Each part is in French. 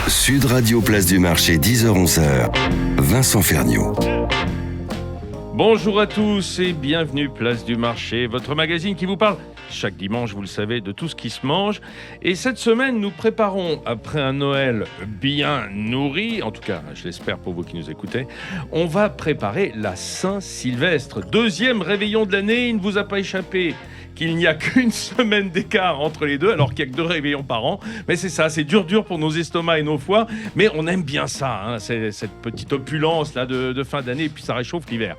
Sud Radio, place du marché, 10h-11h. Vincent Ferniaud. Bonjour à tous et bienvenue place du marché, votre magazine qui vous parle chaque dimanche, vous le savez, de tout ce qui se mange. Et cette semaine, nous préparons, après un Noël bien nourri, en tout cas, je l'espère pour vous qui nous écoutez, on va préparer la Saint-Sylvestre. Deuxième réveillon de l'année, il ne vous a pas échappé qu'il n'y a qu'une semaine d'écart entre les deux, alors qu'il n'y a que 2 réveillons par an. Mais c'est ça, c'est dur pour nos estomacs et nos foies, mais on aime bien ça, hein, c'est cette petite opulence là de fin d'année, et puis ça réchauffe l'hiver.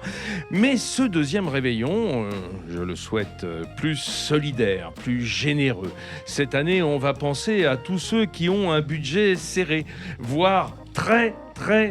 Mais ce deuxième réveillon, je le souhaite plus solidaire, plus généreux. Cette année, on va penser à tous ceux qui ont un budget serré, voire très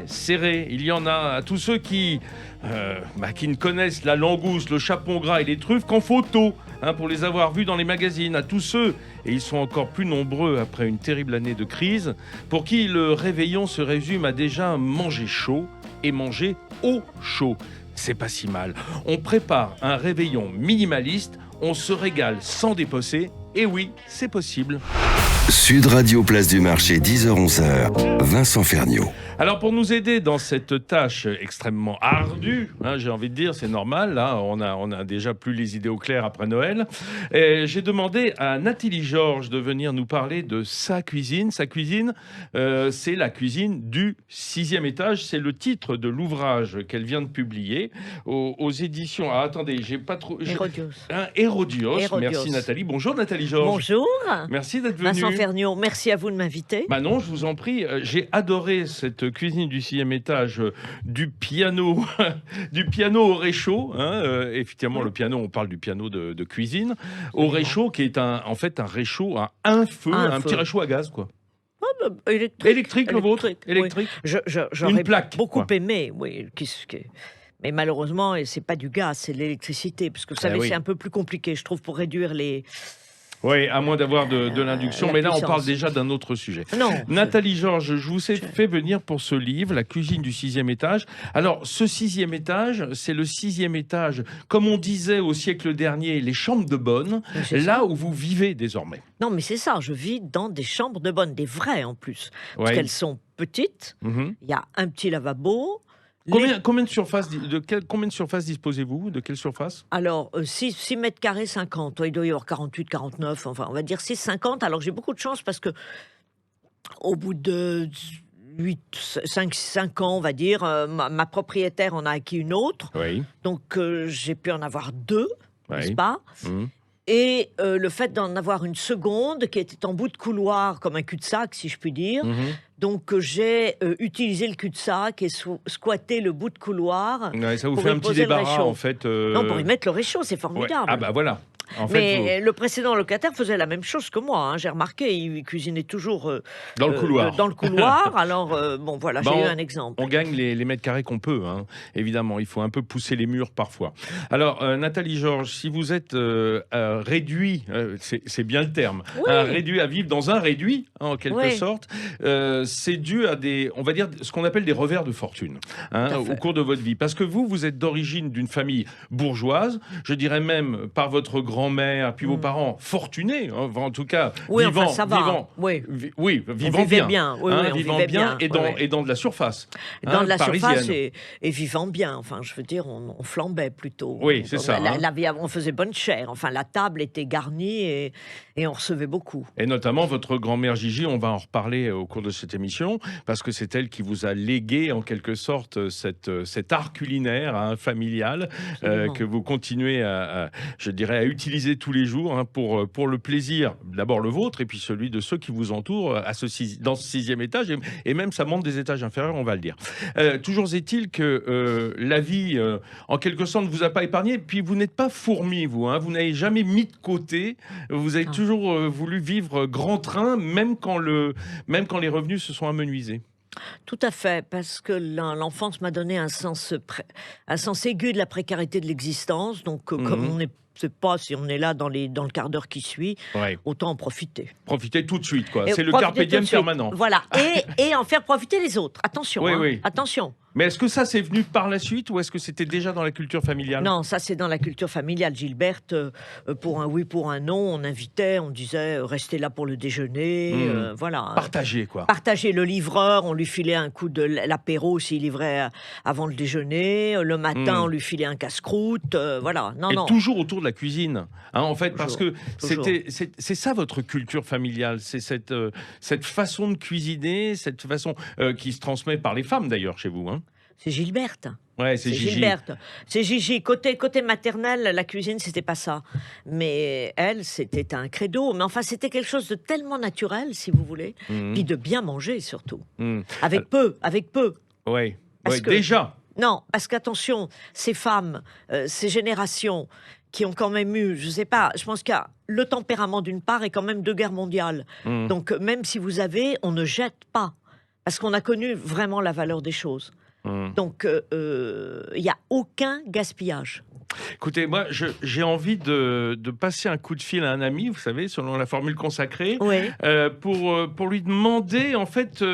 serré. Il y en a à tous ceux qui ne connaissent la langouste, le chapon gras et les truffes qu'en photo, pour les avoir vus dans les magazines. À tous ceux, et ils sont encore plus nombreux après une terrible année de crise, pour qui le réveillon se résume à déjà manger chaud et manger au chaud. C'est pas si mal. On prépare un réveillon minimaliste, on se régale sans dépecer, et oui, c'est possible. Sud Radio, place du marché, 10h-11h. Vincent Ferniaud. Alors pour nous aider dans cette tâche extrêmement ardue, j'ai envie de dire, c'est normal, là, on a déjà plus les idées au clair après Noël, et j'ai demandé à Nathalie Georges de venir nous parler de sa cuisine. Sa cuisine, c'est la cuisine du 6e étage, c'est le titre de l'ouvrage qu'elle vient de publier aux éditions... Ah, attendez, j'ai pas trop... Hérodios. Merci Nathalie. Bonjour Nathalie Georges. Bonjour. Merci d'être venue. Vincent Ferniaud, merci à vous de m'inviter. Bah non, je vous en prie. J'ai adoré cette cuisine du 6e étage, du piano au réchaud. Effectivement, le piano, on parle du piano de cuisine. Au réchaud, qui est en fait un réchaud à un feu, un petit réchaud à gaz, quoi. Électrique, le vôtre. Électrique. Oui. J'aurais Une plaque, beaucoup quoi. aimé, oui. Mais malheureusement, c'est pas du gaz, c'est de l'électricité. Parce que vous savez, oui. C'est un peu plus compliqué, je trouve, pour réduire les... Oui, à moins d'avoir de l'induction. La Mais là, puissance. on parle déjà d'un autre sujet. Non. Nathalie Georges, je vous ai fait venir pour ce livre, La cuisine du 6e étage. Alors, ce 6e étage, c'est le 6e étage, comme on disait au siècle dernier, les chambres de bonne, là où vous vivez désormais. Non, mais c'est ça, je vis dans des chambres de bonne, des vraies en plus. Parce Ouais. qu'elles sont petites, il y a un petit lavabo. Combien de surface, combien de surface disposez-vous? De quelle surface? Alors, 6 mètres carrés, 50. Il doit y avoir 48, 49. Enfin, on va dire 6, 50. Alors, j'ai beaucoup de chance parce que au bout de 5 ans, on va dire, ma propriétaire en a acquis une autre. Oui. Donc, j'ai pu en avoir 2, n'est-ce Oui. pas? Mhm. Et le fait d'en avoir une seconde qui était en bout de couloir, comme un cul-de-sac, si je puis dire. Mhm. Donc, j'ai utilisé le cul-de-sac et squatté le bout de couloir. Ouais, ça vous pour fait y un petit poser le débarras, réchaud. en fait. Non, pour y mettre le réchaud, c'est Ouais. formidable. Ah bah voilà. En Mais fait, le précédent locataire faisait la même chose que moi. J'ai remarqué, il cuisinait toujours dans le couloir. dans le couloir. Alors, bon, voilà, j'ai Bon, eu un exemple. On gagne les mètres carrés qu'on peut, évidemment. Il faut un peu pousser les murs parfois. Alors, Nathalie Georges, si vous êtes réduit, c'est bien le terme, Oui. réduit à vivre dans un réduit, en quelque Oui. sorte, c'est dû à on va dire, ce qu'on appelle des revers de fortune à au fait. cours de votre vie. Parce que vous êtes d'origine d'une famille bourgeoise, je dirais même par votre grand-mère, puis vos parents fortunés, en tout cas, Oui, vivant, enfin, ça va. vivant, Oui. vivant vivait bien. bien. Oui, on vivant vivait bien, bien. et dans de la surface. Dans de la parisienne. surface et vivant bien. Enfin, je veux dire, on flambait plutôt. Oui, c'est ça, On faisait bonne chère. Enfin, la table était garnie et on recevait beaucoup. Et notamment votre grand-mère Gigi, on va en reparler au cours de cette émission, parce que c'est elle qui vous a légué en quelque sorte cet art culinaire familial que vous continuez je dirais, à utiliser tous les jours pour le plaisir, d'abord le vôtre et puis celui de ceux qui vous entourent dans ce 6e étage et même ça monte des étages inférieurs, on va le dire. Toujours est-il que la vie, en quelque sorte, ne vous a pas épargné, puis vous n'êtes pas fourmi, vous n'avez jamais mis de côté, vous avez toujours voulu vivre grand train, même quand les revenus se sont amenuisés. Tout à fait, parce que l'enfance m'a donné un sens aigu de la précarité de l'existence. Donc, comme on ne sait pas si on est là dans le quart d'heure qui suit, autant en profiter. Profitez tout de suite, quoi. Et C'est le profiter carpe diem tout de suite. permanent. Voilà, et en faire profiter les autres. Attention, Oui. attention. Mais est-ce que ça, c'est venu par la suite ou est-ce que c'était déjà dans la culture familiale? Non, ça c'est dans la culture familiale. Gilberte, pour un oui, pour un non, on invitait, on disait restez là pour le déjeuner, voilà. Partager, quoi. Partager le livreur, on lui filait un coup de l'apéro s'il livrait avant le déjeuner. Le matin, on lui filait un casse-croûte, voilà. Non, Et non. toujours autour de la cuisine, hein, en fait, parce que toujours. c'est ça votre culture familiale, c'est cette façon de cuisiner, cette façon qui se transmet par les femmes d'ailleurs chez vous, hein. C'est Gilberte. Ouais, c'est Gigi. Gilberte. C'est Gigi. Côté maternel, la cuisine, c'était pas ça. Mais elle, c'était un credo. Mais enfin, c'était quelque chose de tellement naturel, si vous voulez. Puis de bien manger, surtout. Avec peu. Oui, Parce que- déjà. Non, parce qu'attention, ces femmes, ces générations qui ont quand même eu, je sais pas, je pense qu'il y a le tempérament d'une part et quand même 2 guerres mondiales. Donc, même si vous avez, on ne jette pas. Parce qu'on a connu vraiment la valeur des choses. Donc, il n'y a aucun gaspillage. Écoutez, moi, j'ai envie de passer un coup de fil à un ami, vous savez, selon la formule consacrée, Oui. pour lui demander, en fait,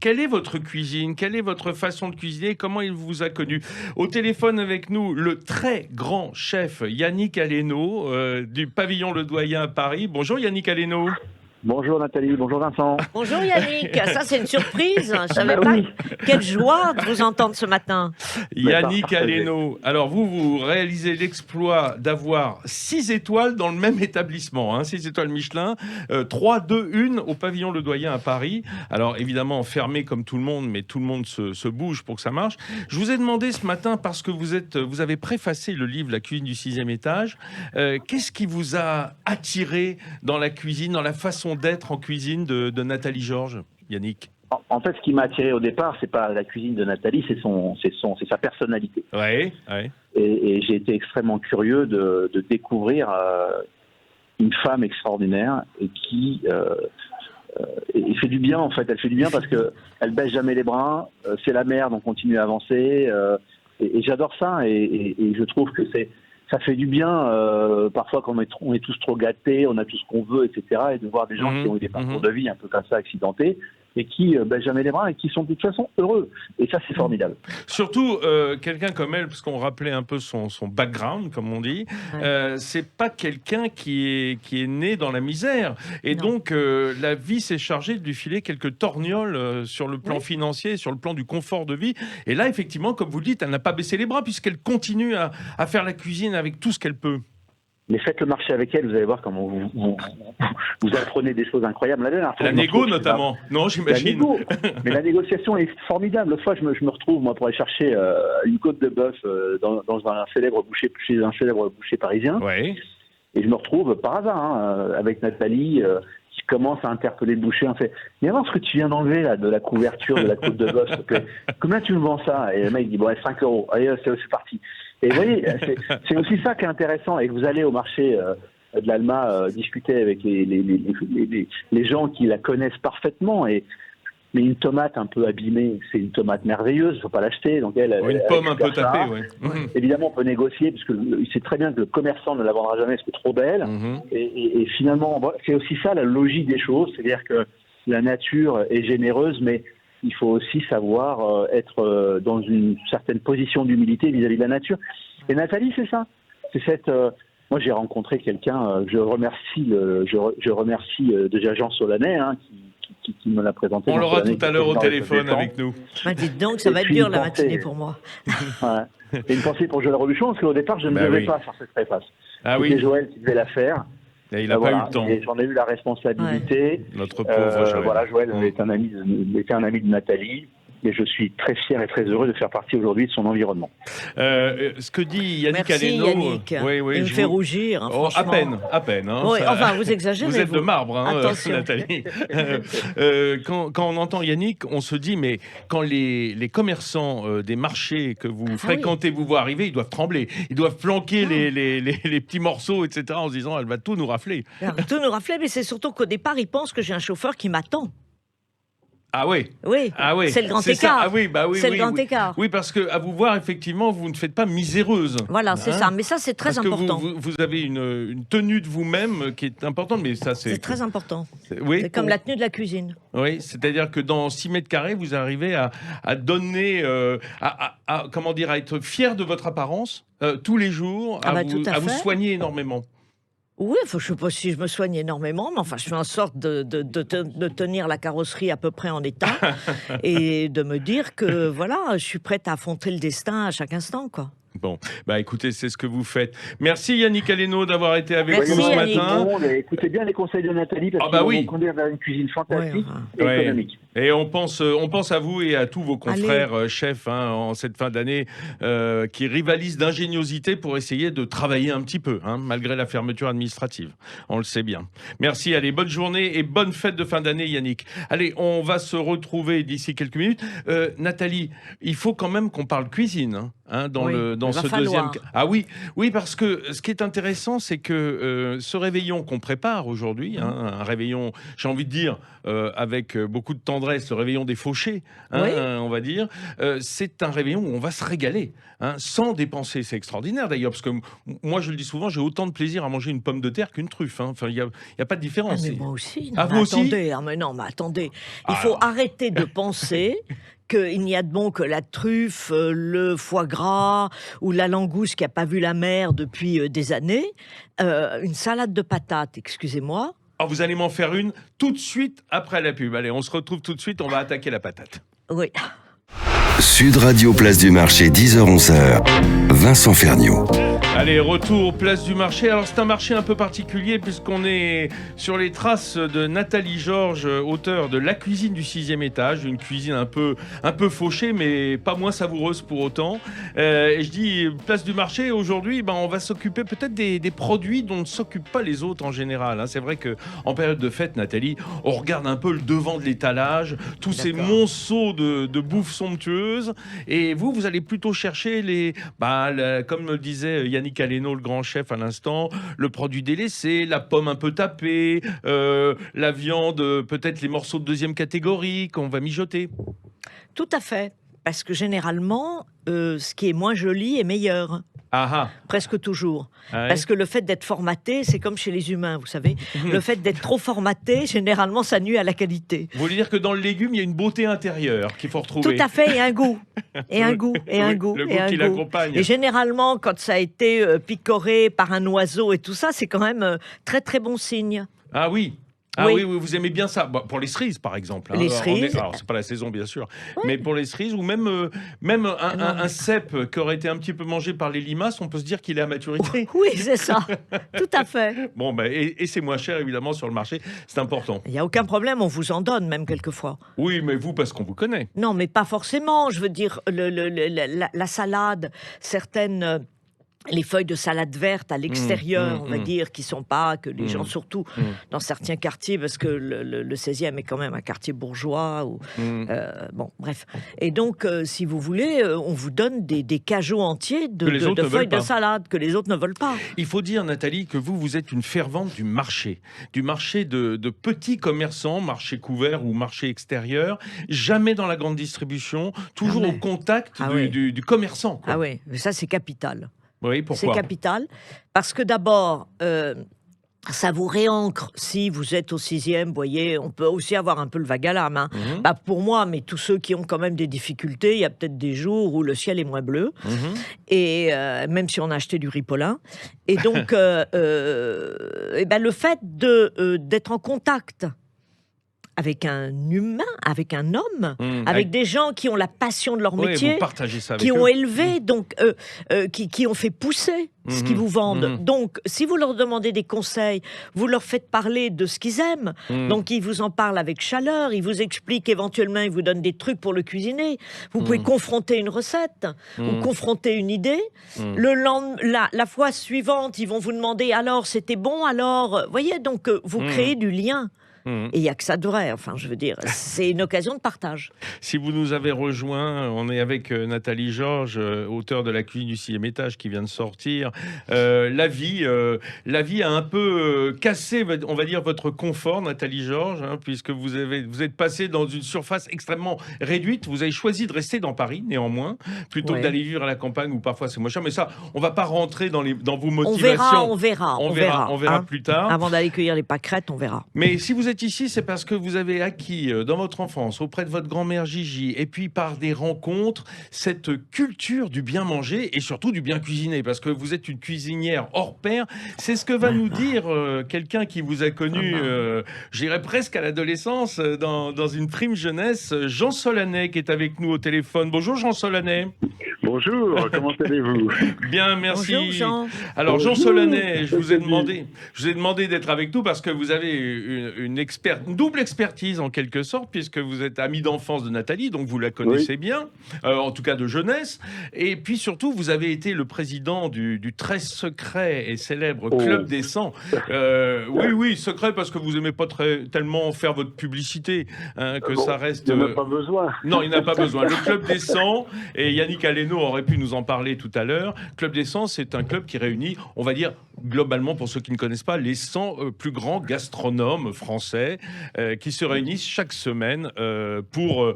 quelle est votre cuisine, quelle est votre façon de cuisiner, comment il vous a connu. Au téléphone avec nous, le très grand chef Yannick Aleno, du pavillon Le Doyen à Paris. Bonjour Yannick Aleno. Bonjour Nathalie, bonjour Vincent. Bonjour Yannick, ça c'est une surprise. Je savais Bah pas. oui. Quelle joie de vous entendre ce matin. Yannick partagez. Aleno. Alors vous réalisez l'exploit d'avoir 6 étoiles dans le même établissement, hein, 6 étoiles Michelin, 3, 2, 1 au pavillon Le Doyen à Paris. Alors évidemment fermé comme tout le monde, mais tout le monde se bouge pour que ça marche. Je vous ai demandé ce matin, parce que vous avez préfacé le livre La cuisine du 6e étage, qu'est-ce qui vous a attiré dans la cuisine, dans la façon d'être en cuisine de Nathalie Georges, Yannick? En fait, ce qui m'a attiré au départ, c'est pas la cuisine de Nathalie, c'est sa personnalité. Ouais. Et j'ai été extrêmement curieux de découvrir une femme extraordinaire et qui et fait du bien en fait. Elle fait du bien parce que elle baisse jamais les bras. C'est la mère, donc continue à avancer. Et j'adore ça. Et je trouve que ça fait du bien parfois quand on est tous trop gâtés, on a tout ce qu'on veut, etc. Et de voir des gens qui ont eu des parcours de vie un peu comme ça accidentés et qui baissent jamais les bras et qui sont de toute façon heureux. Et ça, c'est formidable. Surtout quelqu'un comme elle, parce qu'on rappelait un peu son background, comme on dit, c'est pas quelqu'un qui est né dans la misère. Et Non. donc, la vie s'est chargée de lui filer quelques torgnoles sur le plan financier, sur le plan du confort de vie. Et là, effectivement, comme vous le dites, elle n'a pas baissé les bras puisqu'elle continue à faire la cuisine avec tout ce qu'elle peut. Mais faites le marché avec elle, vous allez voir comment vous apprenez des choses incroyables. La négo, notamment. Non, j'imagine. Mais la négociation est formidable. L'autre fois, je me retrouve, moi, pour aller chercher une côte de bœuf dans un célèbre boucher, chez un célèbre boucher parisien. Ouais. Et je me retrouve par hasard, avec Nathalie, qui commence à interpeller le boucher. On fait, viens voir ce que tu viens d'enlever, là, de la couverture de la côte de bœuf, s'il te plaît. Combien tu me vends ça? Et le mec dit, bon, 5 €. Allez, c'est parti. Et vous voyez, c'est aussi ça qui est intéressant. Et que vous allez au marché de l'Alma discuter avec les gens qui la connaissent parfaitement. Mais une tomate un peu abîmée, c'est une tomate merveilleuse, il ne faut pas l'acheter. Donc Une pomme un peu tapée, oui. Évidemment, on peut négocier, parce qu'il sait très bien que le commerçant ne la vendra jamais parce que trop belle. Et finalement, c'est aussi ça la logique des choses. C'est-à-dire que la nature est généreuse, mais il faut aussi savoir être dans une certaine position d'humilité vis-à-vis de la nature. Et Nathalie, c'est ça. C'est cette... moi, j'ai rencontré quelqu'un, je remercie déjà Jean Solanet, qui me l'a présenté. On l'aura tout à l'heure au téléphone avec nous. Ah, dites donc, ça va être dur la matinée pour moi. Ouais. Et une pensée pour Joël Robuchon, parce qu'au départ, je ne devais pas faire cette préface. C'était Joël qui devait la faire. Et il n'a pas eu le temps. Et j'en ai eu la responsabilité. Notre pauvre Joël. Voilà, Joël était un ami de Nathalie. Et je suis très fier et très heureux de faire partie aujourd'hui de son environnement. Ce que dit Yannick Merci Aleno, Yannick. Il me fait rougir. Hein, à peine. Hein, oui, enfin, vous exagérez. Vous êtes de marbre, hein, attention. Nathalie. Quand on entend Yannick, on se dit, mais quand les commerçants des marchés que vous fréquentez vous voient arriver, ils doivent trembler. Ils doivent planquer les petits morceaux, etc., en se disant, elle va tout nous rafler. Elle va tout nous rafler, mais c'est surtout qu'au départ, ils pensent que j'ai un chauffeur qui m'attend. Ah oui. Oui, Ah oui. c'est le grand ça. écart. Ah oui, bah oui, c'est oui, le grand oui. écart. Oui, parce que à vous voir, effectivement, vous ne faites pas miséreuse. Voilà, c'est ça. Mais ça, c'est très parce important. Que vous avez une tenue de vous-même qui est importante, mais ça, C'est très important. Oui, c'est comme la tenue de la cuisine. Oui, c'est-à-dire que dans 6 mètres carrés, vous arrivez à donner, comment dire, à être fier de votre apparence tous les jours, à vous soigner énormément. Oui, je ne sais pas si je me soigne énormément, mais enfin, je fais en sorte de tenir la carrosserie à peu près en état et de me dire que voilà, je suis prête à affronter le destin à chaque instant, quoi. Bon, bah écoutez, c'est ce que vous faites. Merci Yannick Aleno d'avoir été avec Merci, nous ce Yannick. matin. Écoutez bien les conseils de Nathalie parce bah qu'ils oui. vont conduire vers une cuisine fantastique et économique. Et on pense à vous et à tous vos confrères chefs en cette fin d'année qui rivalisent d'ingéniosité pour essayer de travailler un petit peu, malgré la fermeture administrative. On le sait bien. Merci, allez, bonne journée et bonne fête de fin d'année Yannick. Allez, on va se retrouver d'ici quelques minutes. Nathalie, il faut quand même qu'on parle cuisine dans ce deuxième... Ah oui, parce que ce qui est intéressant, c'est que ce réveillon qu'on prépare aujourd'hui, un réveillon, j'ai envie de dire, avec beaucoup de tendresse, le réveillon des fauchés, on va dire, c'est un réveillon où on va se régaler, sans dépenser. C'est extraordinaire d'ailleurs, parce que moi, je le dis souvent, j'ai autant de plaisir à manger une pomme de terre qu'une truffe. Enfin, il n'y a pas de différence. Mais moi aussi. Vous aussi attendez. Il faut arrêter de penser qu'il n'y a de bon que la truffe, le foie gras ou la langouste qui n'a pas vu la mer depuis des années. Une salade de patates, excusez-moi. Alors vous allez m'en faire une tout de suite après la pub. Allez, on se retrouve tout de suite, on va attaquer la patate. Oui. Sud Radio, place du marché, 10h-11h. Vincent Ferniaud. Allez, retour place du marché. Alors c'est un marché un peu particulier puisqu'on est sur les traces de Nathalie Georges, auteure de La cuisine du 6e étage, une cuisine un peu fauchée mais pas moins savoureuse pour autant. Et je dis place du marché, aujourd'hui on va s'occuper peut-être des produits dont ne s'occupent pas les autres en général. C'est vrai qu'en période de fête, Nathalie, on regarde un peu le devant de l'étalage, tous ces monceaux de bouffe somptueuse, et vous allez plutôt chercher comme le disait Yannick Aleno, le grand chef à l'instant, le produit délaissé, la pomme un peu tapée, la viande, peut-être les morceaux de deuxième catégorie qu'on va mijoter. Tout à fait, parce que généralement, ce qui est moins joli est meilleur. Presque toujours. Parce que le fait d'être formaté, c'est comme chez les humains, vous savez. Le fait d'être trop formaté, généralement, ça nuit à la qualité. Vous voulez dire que dans le légume, il y a une beauté intérieure qu'il faut retrouver. Tout à fait, et un goût. Et un goût, et un goût. Le goût qui l'accompagne. Et généralement, quand ça a été picoré par un oiseau et tout ça, c'est quand même très très bon signe. Ah oui. Oui, vous aimez bien ça. Pour les cerises, par exemple. Les cerises. Alors, c'est pas la saison, bien sûr. Oui. Mais pour les cerises, ou même un cèpe qui aurait été un petit peu mangé par les limaces, on peut se dire qu'il est à maturité. Oui, c'est ça. Tout à fait. Bon, et c'est moins cher, évidemment, sur le marché. C'est important. Il n'y a aucun problème, on vous en donne, même quelquefois. Oui, mais vous, parce qu'on vous connaît. Non, mais pas forcément. Je veux dire, la salade, certaines... les feuilles de salade verte à l'extérieur, on va dire, qui sont pas, que les gens, surtout dans certains quartiers, parce que le 16e est quand même un quartier bourgeois. Bon, bref. Et donc, si vous voulez, on vous donne des cajots entiers de feuilles de salade que les autres ne veulent pas. Il faut dire, Nathalie, que vous êtes une fervente du marché de petits commerçants, marché couvert ou marché extérieur, jamais dans la grande distribution, toujours au contact du commerçant. Quoi. Ah oui, mais ça c'est capital. Oui, pourquoi ? C'est capital, parce que d'abord, ça vous réancre si vous êtes au 6e, vous voyez, on peut aussi avoir un peu le vague à l'âme. Pour moi, mais tous ceux qui ont quand même des difficultés, il y a peut-être des jours où le ciel est moins bleu, et même si on a acheté du ripolin. Et donc, le fait d'être en contact avec un humain, avec un homme, avec des gens qui ont la passion de leur métier, qui ont élevé, donc qui ont fait pousser ce qu'ils vous vendent. Donc, si vous leur demandez des conseils, vous leur faites parler de ce qu'ils aiment. Donc, ils vous en parlent avec chaleur, ils vous expliquent éventuellement, ils vous donnent des trucs pour le cuisiner. Vous pouvez confronter une recette ou confronter une idée. La fois suivante, ils vont vous demander, alors, c'était bon, alors... Vous voyez, donc, vous créez du lien. Mmh. Et il n'y a que ça de vrai, enfin, je veux dire, c'est une occasion de partage. Si vous nous avez rejoint, on est avec Nathalie Georges, auteure de La cuisine du 6e étage qui vient de sortir. La vie a un peu cassé, on va dire, votre confort, Nathalie Georges, hein, puisque vous êtes passé dans une surface extrêmement réduite. Vous avez choisi de rester dans Paris, néanmoins, plutôt que d'aller vivre à la campagne où parfois c'est moins cher. Mais ça, on ne va pas rentrer dans vos motivations. On verra plus tard. Avant d'aller cueillir les pâquerettes, on verra. Mais si vous êtes ici, c'est parce que vous avez acquis dans votre enfance, auprès de votre grand-mère Gigi, et puis par des rencontres, cette culture du bien manger et surtout du bien cuisiner, parce que vous êtes une cuisinière hors pair. C'est ce que va nous dire quelqu'un qui vous a connu, j'irais presque à l'adolescence, dans une prime jeunesse, Jean Solanet, qui est avec nous au téléphone. Bonjour Jean Solanet. Bonjour, comment allez-vous? Bien, merci. Bonjour Jean. Alors Jean Solanet, je vous ai demandé d'être avec nous parce que vous avez une double expertise en quelque sorte, puisque vous êtes ami d'enfance de Nathalie, donc vous la connaissez bien, en tout cas de jeunesse. Et puis surtout, vous avez été le président du très secret et célèbre Club des 100. Oui, secret parce que vous n'aimez pas tellement faire votre publicité, que ça reste... Il n'y en a pas besoin. Non, il n'a pas besoin. Le Club des 100, et Yannick Aleno aurait pu nous en parler tout à l'heure. Club des 100, c'est un club qui réunit, on va dire, globalement, pour ceux qui ne connaissent pas, les 100 plus grands gastronomes français qui se réunissent chaque semaine pour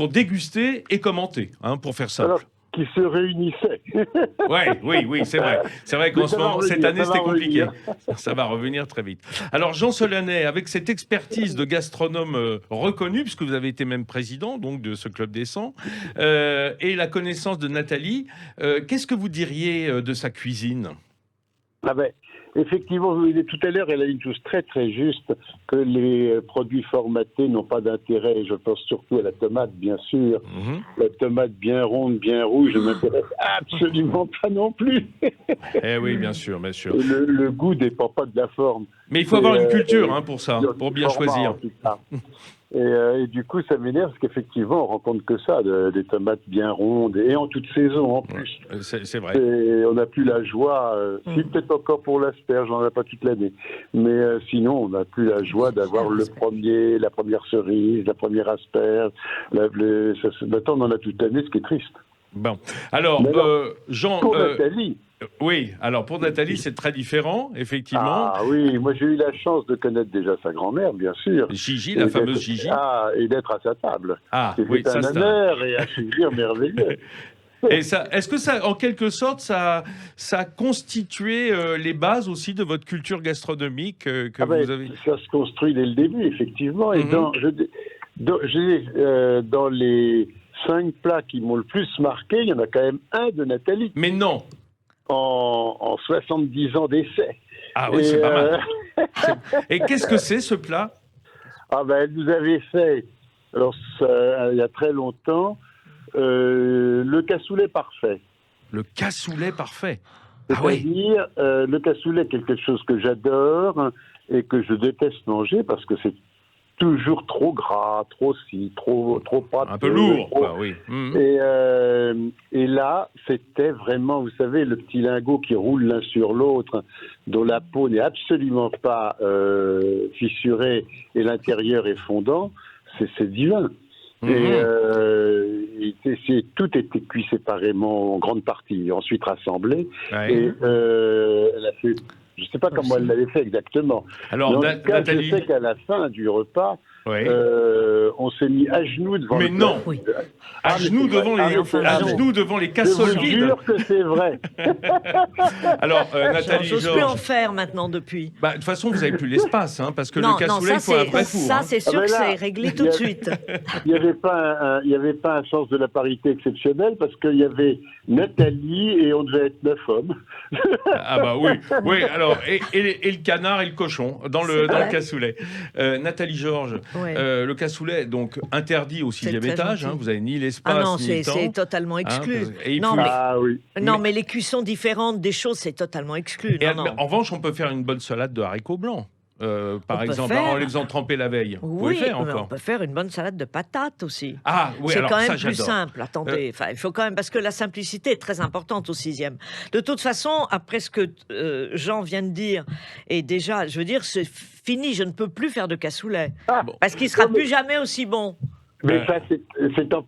déguster et commenter, pour faire simple. Alors, qui se réunissaient. Oui, c'est vrai. C'est vrai qu'en ce moment, cette année, c'était compliqué. Ça va revenir très vite. Alors, Jean Solanet, avec cette expertise de gastronome reconnu, puisque vous avez été même président donc, de ce Club des 100, et la connaissance de Nathalie, qu'est-ce que vous diriez de sa cuisine ? Effectivement, vous voyez, tout à l'heure, elle a une chose très très juste, que les produits formatés n'ont pas d'intérêt. Je pense surtout à la tomate, bien sûr. La tomate bien ronde, bien rouge, ne m'intéresse absolument pas non plus. Oui, bien sûr. Le goût ne dépend pas de la forme. Mais il faut avoir une culture pour ça, pour bien choisir. Et du coup, ça m'énerve parce qu'effectivement, on rencontre que ça, des tomates bien rondes et en toute saison en plus. C'est vrai. On n'a plus la joie, si peut-être encore pour l'asperge, on n'en a pas toute l'année. Mais sinon, on n'a plus la joie d'avoir la première cerise, la première asperge. Maintenant, on en a toute l'année, ce qui est triste. Bon, alors, Jean... Pour Nathalie. Oui, alors pour Nathalie, c'est très différent, effectivement. Ah oui, moi j'ai eu la chance de connaître déjà sa grand-mère, bien sûr. Gigi, la fameuse Gigi. Et d'être à sa table. C'est un honneur et un plaisir merveilleux. Et ça, est-ce que ça, en quelque sorte, ça a constitué les bases aussi de votre culture gastronomique que vous avez? Ça se construit dès le début, effectivement. Et dans les 5 plats qui m'ont le plus marqué, il y en a quand même un de Nathalie. Mais non. En 70 ans d'essai. Ah oui, c'est pas mal. Et qu'est-ce que c'est, ce plat? Elle nous avait fait, il y a très longtemps, le cassoulet parfait. Le cassoulet parfait. C'est-à-dire, le cassoulet, quelque chose que j'adore et que je déteste manger parce que c'est toujours trop gras, trop pâteux. Un peu lourd, oui. Et là, c'était vraiment, vous savez, le petit lingot qui roule l'un sur l'autre, dont la peau n'est absolument pas fissurée et l'intérieur est fondant, c'est divin. Et tout était cuit séparément en grande partie, ensuite rassemblé. Et elle a fait... Je ne sais pas comment elle l'avait fait exactement. Alors, mais en tout cas, Nathalie... je sais qu'à la fin du repas, on s'est mis à genoux devant le plat. Mais non, à genoux devant les cassoles vides. Je vous jure que c'est vrai. Alors, Nathalie Georges... J'ose plus en faire maintenant depuis. De toute façon, vous n'avez plus l'espace, parce que le cassoulet, il faut un vrai four. Ça, c'est sûr que c'est réglé tout de suite. Il n'y avait pas un sens de la parité exceptionnel parce qu'il y avait Nathalie et on devait être 9 hommes. Oui. Alors, et le canard et le cochon dans le cassoulet. Nathalie Georges, le cassoulet, donc interdit au 6e étage. Vous n'avez ni l'espace ni le temps. C'est totalement exclu. Non, mais les cuissons différentes des choses, c'est totalement exclu. En revanche, on peut faire une bonne salade de haricots blancs. par On peut exemple, faire- en les faisant tremper la veille. Vous pouvez Oui, faire mais on encore. peut faire une bonne salade de patates aussi. Ah, oui, C'est alors quand même ça, plus j'adore. simple, attendez. Enfin, il faut quand même, parce que la simplicité est très importante au 6e. De toute façon, après ce que Jean vient de dire, et déjà, je veux dire, c'est fini, je ne peux plus faire de cassoulet. Bon. Parce qu'il sera Non, mais- plus jamais aussi bon. Mais ça, c'est en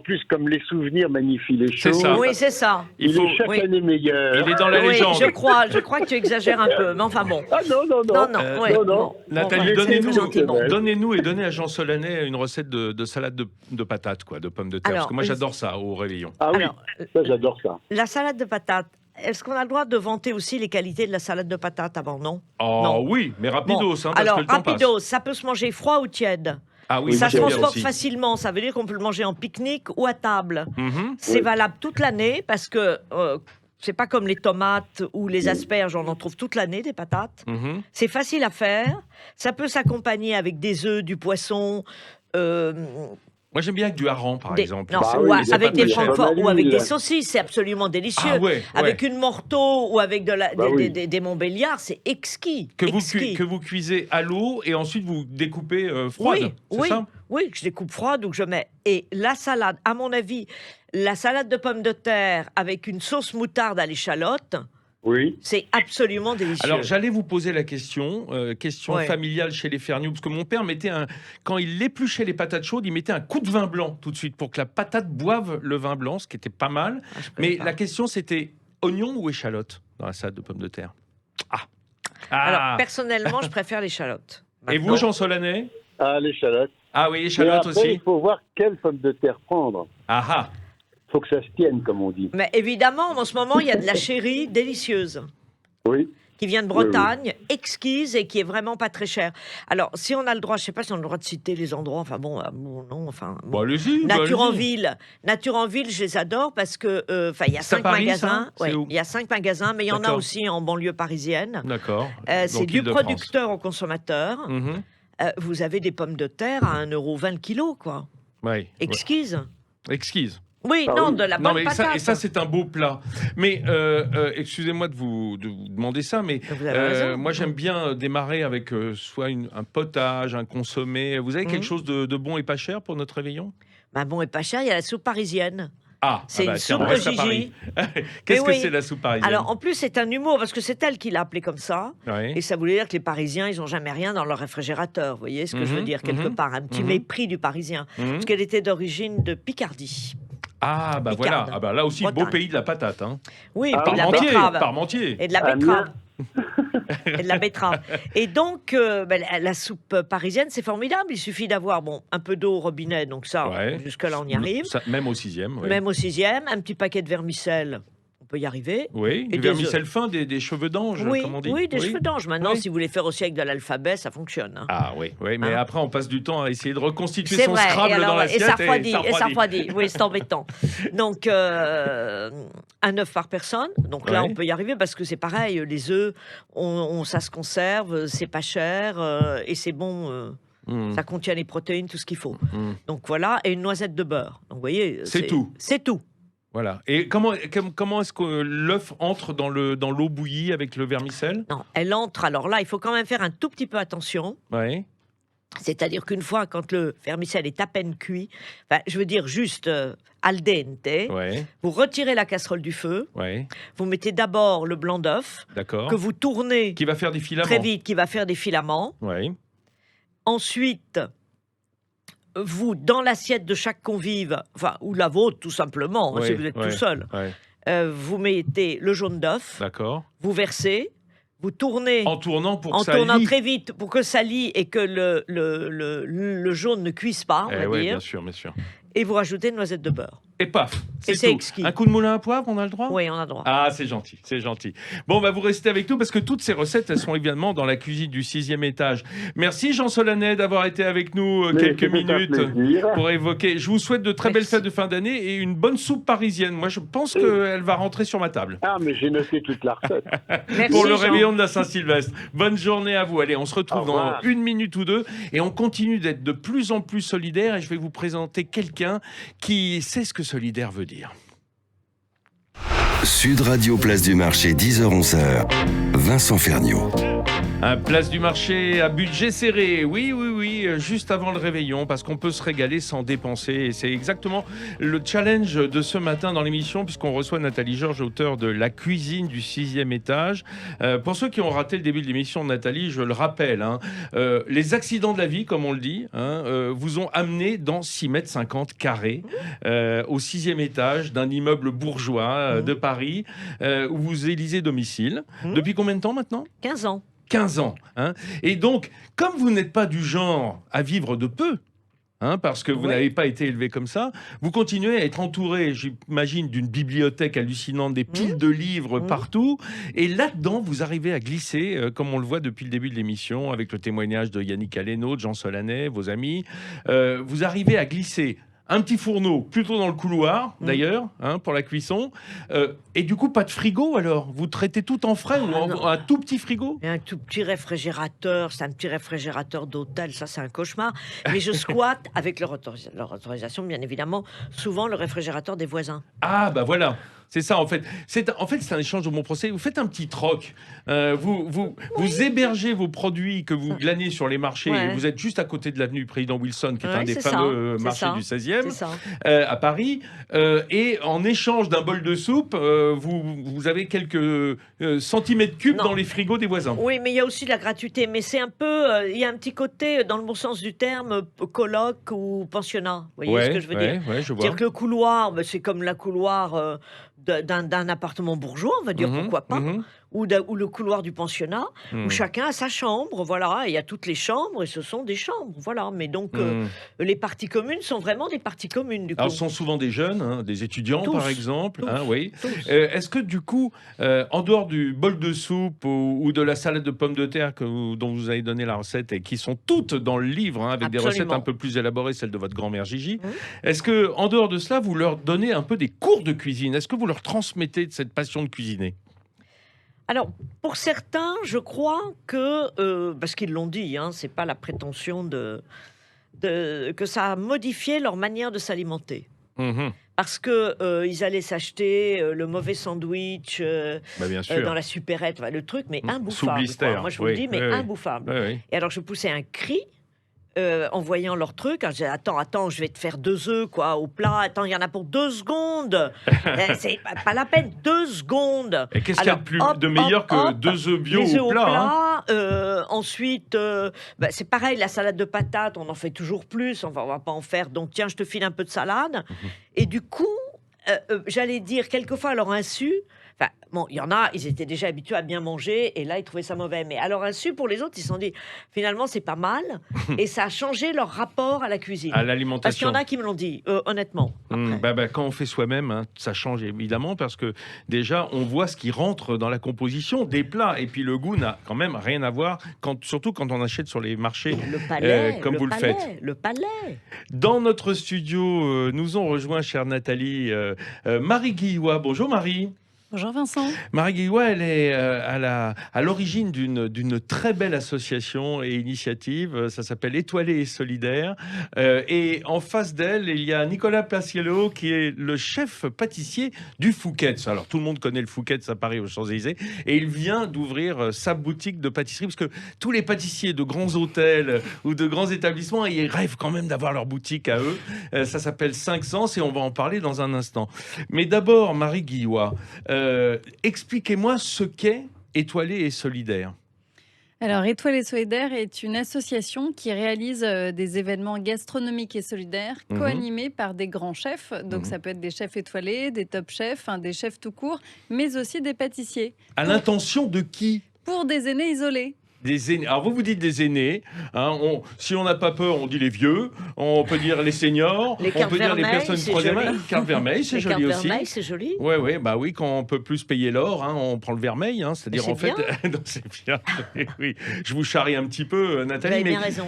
plus comme les souvenirs magnifient les C'est choses. ça. Oui, c'est ça. Il Il faut... est chaque oui. année meilleur. Il est dans la Oui, légende. je crois que tu exagères un peu, mais enfin bon. Ah non, non, non. Non, ouais, non, bon, non. Nathalie, bon, c'est très gentil, bon. donnez-nous et donnez à Jean Solanet une recette de salade de patates, quoi, de pommes de terre. Alors, parce que moi, j'adore ça au réveillon. Ah oui, Alors, ça j'adore ça. la salade de patates, est-ce qu'on a le droit de vanter aussi les qualités de la salade de patates avant, non? Oh Non. oui, mais Bon, rapidos, hein, parce alors, que le temps passe. rapidos, ça peut se manger froid ou tiède. Ah oui, Ça moi, se j'aime bien transporte aussi. facilement, ça veut dire qu'on peut le manger en pique-nique ou à table. Mhm. C'est Oui. valable toute l'année parce que c'est pas comme les tomates ou les asperges, on en trouve toute l'année des patates. Mhm. C'est facile à faire, ça peut s'accompagner avec des œufs, du poisson. Moi, j'aime bien avec du hareng, par Des- exemple. non, Bah ou oui, c'est avec pas des très cher. francforts Comme à ou avec l'huile. des saucisses, c'est absolument délicieux. Ah ouais, Avec une morteau ou avec Bah oui. des Montbéliards, c'est exquis. Que vous, exquis. que vous cuisez à l'eau et ensuite vous découpez froide. Oui, c'est oui, ça oui, que je découpe froide ou que je mets. Et la salade, à mon avis, la salade de pommes de terre avec une sauce moutarde à l'échalote, Oui. c'est absolument délicieux. Alors, j'allais vous poser la question Ouais. familiale chez les Ferniou, parce que mon père mettait quand il épluchait les patates chaudes, il mettait un coup de vin blanc tout de suite pour que la patate boive le vin blanc, ce qui était pas mal. Ah, je connais Mais pas. la question, c'était oignon ou échalote dans la salade de pommes de terre. Ah. Alors, Ah. personnellement, je préfère l'échalote. Et vous, Maintenant, Jean Solanet? Ah, l'échalote. Ah oui, Mais échalote après, il aussi. faut voir quelle pomme de terre prendre. Ah ah. Il faut que ça se tienne, comme on dit. Mais évidemment, en ce moment, il y a de la chérie délicieuse Oui. qui vient de Bretagne, exquise et qui est vraiment pas très chère. Alors, si on a le droit, je sais pas si on a le droit de citer les endroits, enfin bon, non, enfin... bon. Bon, allez-y. Nature en allez-y. ville. Nature en ville, je les adore parce que il y a C'est à 5 Paris, magasins. ça C'est où Il y a 5 magasins, mais il y en a D'accord. aussi en banlieue parisienne. D'accord. C'est Donc, du Île-de-France. producteur au consommateur. Mhm. Vous avez des pommes de terre à 1,20 € le kilo, quoi. Ouais. Exquise. Exquise. Oui, Ah non, oui. de la Non, bonne mais patate. ça c'est un beau plat. Mais excusez-moi de vous demander ça, mais Vous avez raison. moi j'aime bien démarrer avec soit un potage, un consommé. Vous avez quelque Mhm. chose de bon et pas cher pour notre réveillon? Bah bon, et pas cher, il y a la soupe parisienne. Ah, C'est une tiens, on soupe de reste à Gigi. Paris. Qu'est-ce Mais que oui. c'est la soupe parisienne? Alors, en plus, c'est un humour, parce que c'est elle qui l'a appelé comme ça. Ouais. Et ça voulait dire que les Parisiens, ils n'ont jamais rien dans leur réfrigérateur. Vous voyez ce que je veux Mhm, dire, quelque mhm, part? Un petit mhm. mépris du Parisien. Mhm. Parce qu'elle était d'origine de Picardie. Ah, bah voilà. Picarde. Ah, bah là aussi, beau Bretagne. pays de la patate. Hein. Oui, Ah, et puis de la Parmentier, betterave. Parmentier. Et de la Ah, betterave. Et de la betterave. Et donc, la soupe parisienne, c'est formidable. Il suffit d'avoir un peu d'eau au robinet, donc ça, Ouais. jusque-là, on y arrive. Ça, même au 6e. Ouais. Même au 6e, un petit paquet de vermicelle, on peut y arriver. Oui, Et du des vermicelle fin, des cheveux d'ange, Oui, comme on dit. oui, des cheveux d'ange. Maintenant, Oui. si vous voulez faire aussi avec de l'alphabet, ça fonctionne. Hein. Ah oui, oui, mais Hein? après on passe du temps à essayer de reconstituer C'est son vrai, Scrabble et, alors, dans l'assiette et ça refroidit, ça refroidit. oui, c'est embêtant. Donc, un œuf par personne, donc là Ouais. on peut y arriver parce que c'est pareil, les œufs, ça se conserve, c'est pas cher et c'est bon, Mmh, ça contient les protéines, tout ce qu'il faut. mmh. Donc voilà, et une noisette de beurre. Donc vous voyez, C'est tout. C'est tout. Voilà. Et comment est-ce que l'œuf entre dans l'eau bouillie avec le vermicelle? Non, elle entre, alors là, il faut quand même faire un tout petit peu attention. Oui. C'est-à-dire qu'une fois, quand le vermicelle est à peine cuit, je veux dire juste al dente, Ouais. vous retirez la casserole du feu, Ouais. vous mettez d'abord le blanc d'œuf, D'accord. que vous tournez Qui va faire des filaments. très vite, qui va faire des filaments. Oui. Ensuite, vous, dans l'assiette de chaque convive, ou la vôtre tout simplement, hein, Ouais, si vous êtes ouais, tout seul, ouais. vous mettez le jaune d'œuf, D'accord. vous versez, vous tournez En tournant pour que en ça tournant lie. très vite pour que ça lie et que le jaune ne cuise pas, on Eh va ouais, dire, bien sûr, bien sûr. et vous rajoutez une noisette de beurre. Et paf, Et c'est tout. exquis. Un coup de moulin à poivre, on a le droit? Oui, on a droit. Ah, c'est gentil, c'est gentil. Bon, vous restez avec nous parce que toutes ces recettes, elles sont évidemment dans la cuisine du 6e étage. Merci Jean Solanet d'avoir été avec nous Mais quelques c'était un minutes plaisir. pour évoquer. Je vous souhaite de très belles Merci. fêtes de fin d'année et une bonne soupe parisienne. Moi, je pense qu'elle va rentrer sur ma table. Ah, mais j'ai noté toute la recette. Merci, Pour le Jean. réveillon de la Saint-Sylvestre. Bonne journée à vous. Allez, on se retrouve Au dans revoir. 1 minute ou 2 et on continue d'être de plus en plus solidaire et je vais vous présenter quelqu'un qui sait ce que solidaire veut dire. Sud Radio Place du Marché, 10h-11h, Vincent Ferniaud. Un Place du Marché à budget serré, oui, juste avant le réveillon, parce qu'on peut se régaler sans dépenser. Et c'est exactement le challenge de ce matin dans l'émission, puisqu'on reçoit Nathalie Georges, auteure de La cuisine du 6e étage. Pour ceux qui ont raté le début de l'émission, Nathalie, je le rappelle, les accidents de la vie, comme on le dit, vous ont amené dans 6,50 m carrés, au 6e étage d'un immeuble bourgeois de Paris, où vous élisez domicile. Depuis combien de temps maintenant ? 15 ans. 15 ans. Et donc, comme vous n'êtes pas du genre à vivre de peu, parce que vous n'avez pas été élevé comme ça, vous continuez à être entouré, j'imagine, d'une bibliothèque hallucinante, des piles de livres partout. Et là-dedans, vous arrivez à glisser, comme on le voit depuis le début de l'émission, avec le témoignage de Yannick Aleno, de Jean Solanet, vos amis. Vous arrivez à glisser un petit fourneau, plutôt dans le couloir, d'ailleurs, pour la cuisson. Et du coup, pas de frigo, alors ? Vous traitez tout en frais ou un tout petit frigo ? Et un tout petit réfrigérateur, c'est un petit réfrigérateur d'hôtel, ça c'est un cauchemar. Mais je squatte, avec leur autorisation, bien évidemment, souvent le réfrigérateur des voisins. Ah, bah voilà. C'est ça, en fait. C'est un échange de mon procès. Vous faites un petit troc. Vous hébergez vos produits que vous glanez sur les marchés. Et vous êtes juste à côté de l'avenue Président Wilson, qui est un des fameux marchés du 16e, à Paris. Et en échange d'un bol de soupe, vous avez quelques centimètres cubes dans les frigos des voisins. Oui, mais il y a aussi de la gratuité. Mais c'est un peu... Il y a un petit côté, dans le bon sens du terme, coloc ou pensionnat. Vous voyez ce que je veux dire ? Ouais, je vois. C'est-à-dire que le couloir, c'est comme la couloir... d'un appartement bourgeois, on va dire, pourquoi pas, ou le couloir du pensionnat, où chacun a sa chambre, voilà, il y a toutes les chambres, et ce sont des chambres, voilà, mais donc les parties communes sont vraiment des parties communes, du coup. Alors, ce sont souvent des jeunes, des étudiants, par exemple, oui. Est-ce que, du coup, en dehors du bol de soupe ou de la salade de pommes de terre dont vous avez donné la recette, et qui sont toutes dans le livre, avec des recettes un peu plus élaborées, celles de votre grand-mère Gigi, est-ce que, en dehors de cela, vous leur donnez un peu des cours de cuisine ? Est-ce que vous leur transmettez de cette passion de cuisiner ? Alors, pour certains, je crois que, parce qu'ils l'ont dit, c'est pas la prétention que ça a modifié leur manière de s'alimenter. Parce que ils allaient s'acheter le mauvais sandwich dans la supérette, le truc, mais imbouffable. Sous blister. Moi, je vous le dis, mais imbouffable. Et alors, je poussais un cri. En voyant leur truc, je disais, attends, je vais te faire 2 œufs au plat. Attends, il y en a pour 2 secondes. C'est pas la peine, 2 secondes. Et qu'est-ce qu'il y a de meilleur que 2 œufs bio au plat, ensuite, c'est pareil, la salade de patates, on en fait toujours plus. On va pas en faire. Donc tiens, je te file un peu de salade. Et du coup, j'allais dire quelquefois à leur insu. Enfin, bon, il y en a, ils étaient déjà habitués à bien manger, et là, ils trouvaient ça mauvais. Mais alors, insu, pour les autres, ils se sont dit, finalement, c'est pas mal, et ça a changé leur rapport à la cuisine. À l'alimentation. Parce qu'il y en a qui me l'ont dit, honnêtement. Quand on fait soi-même, ça change évidemment, parce que déjà, on voit ce qui rentre dans la composition des plats, et puis le goût n'a quand même rien à voir, surtout quand on achète sur les marchés, comme vous le faites. Le palais. Dans notre studio, nous ont rejoint, chère Nathalie, Marie Guillois. Bonjour Marie. Bonjour Vincent. Marie Guillois, elle est à l'origine d'une très belle association et initiative. Ça s'appelle Étoilé et Solidaire. Et en face d'elle, il y a Nicolas Placiello, qui est le chef pâtissier du Fouquet's. Alors tout le monde connaît le Fouquet's à Paris, aux Champs-Élysées. Et il vient d'ouvrir sa boutique de pâtisserie, parce que tous les pâtissiers de grands hôtels ou de grands établissements, ils rêvent quand même d'avoir leur boutique à eux. Ça s'appelle 5 Sens, et on va en parler dans un instant. Mais d'abord, Marie Guillois, expliquez-moi ce qu'est Étoilé et Solidaire. Alors, Étoilé et Solidaire est une association qui réalise des événements gastronomiques et solidaires co-animés par des grands chefs. Donc, ça peut être des chefs étoilés, des top chefs, des chefs tout court, mais aussi des pâtissiers. À l'intention de qui ? Pour des aînés isolés. Des aînés. Alors vous dites des aînés, si on n'a pas peur, on dit les vieux, on peut dire les seniors, on peut dire les personnes de troisième âge. Carte vermeille, c'est joli aussi. Vermeil, c'est joli. Oui, quand on peut plus payer l'or, on prend le vermeil, c'est-à-dire en fait, non, c'est bien. Oui, je vous charrie un petit peu, Nathalie. Vous avez bien raison.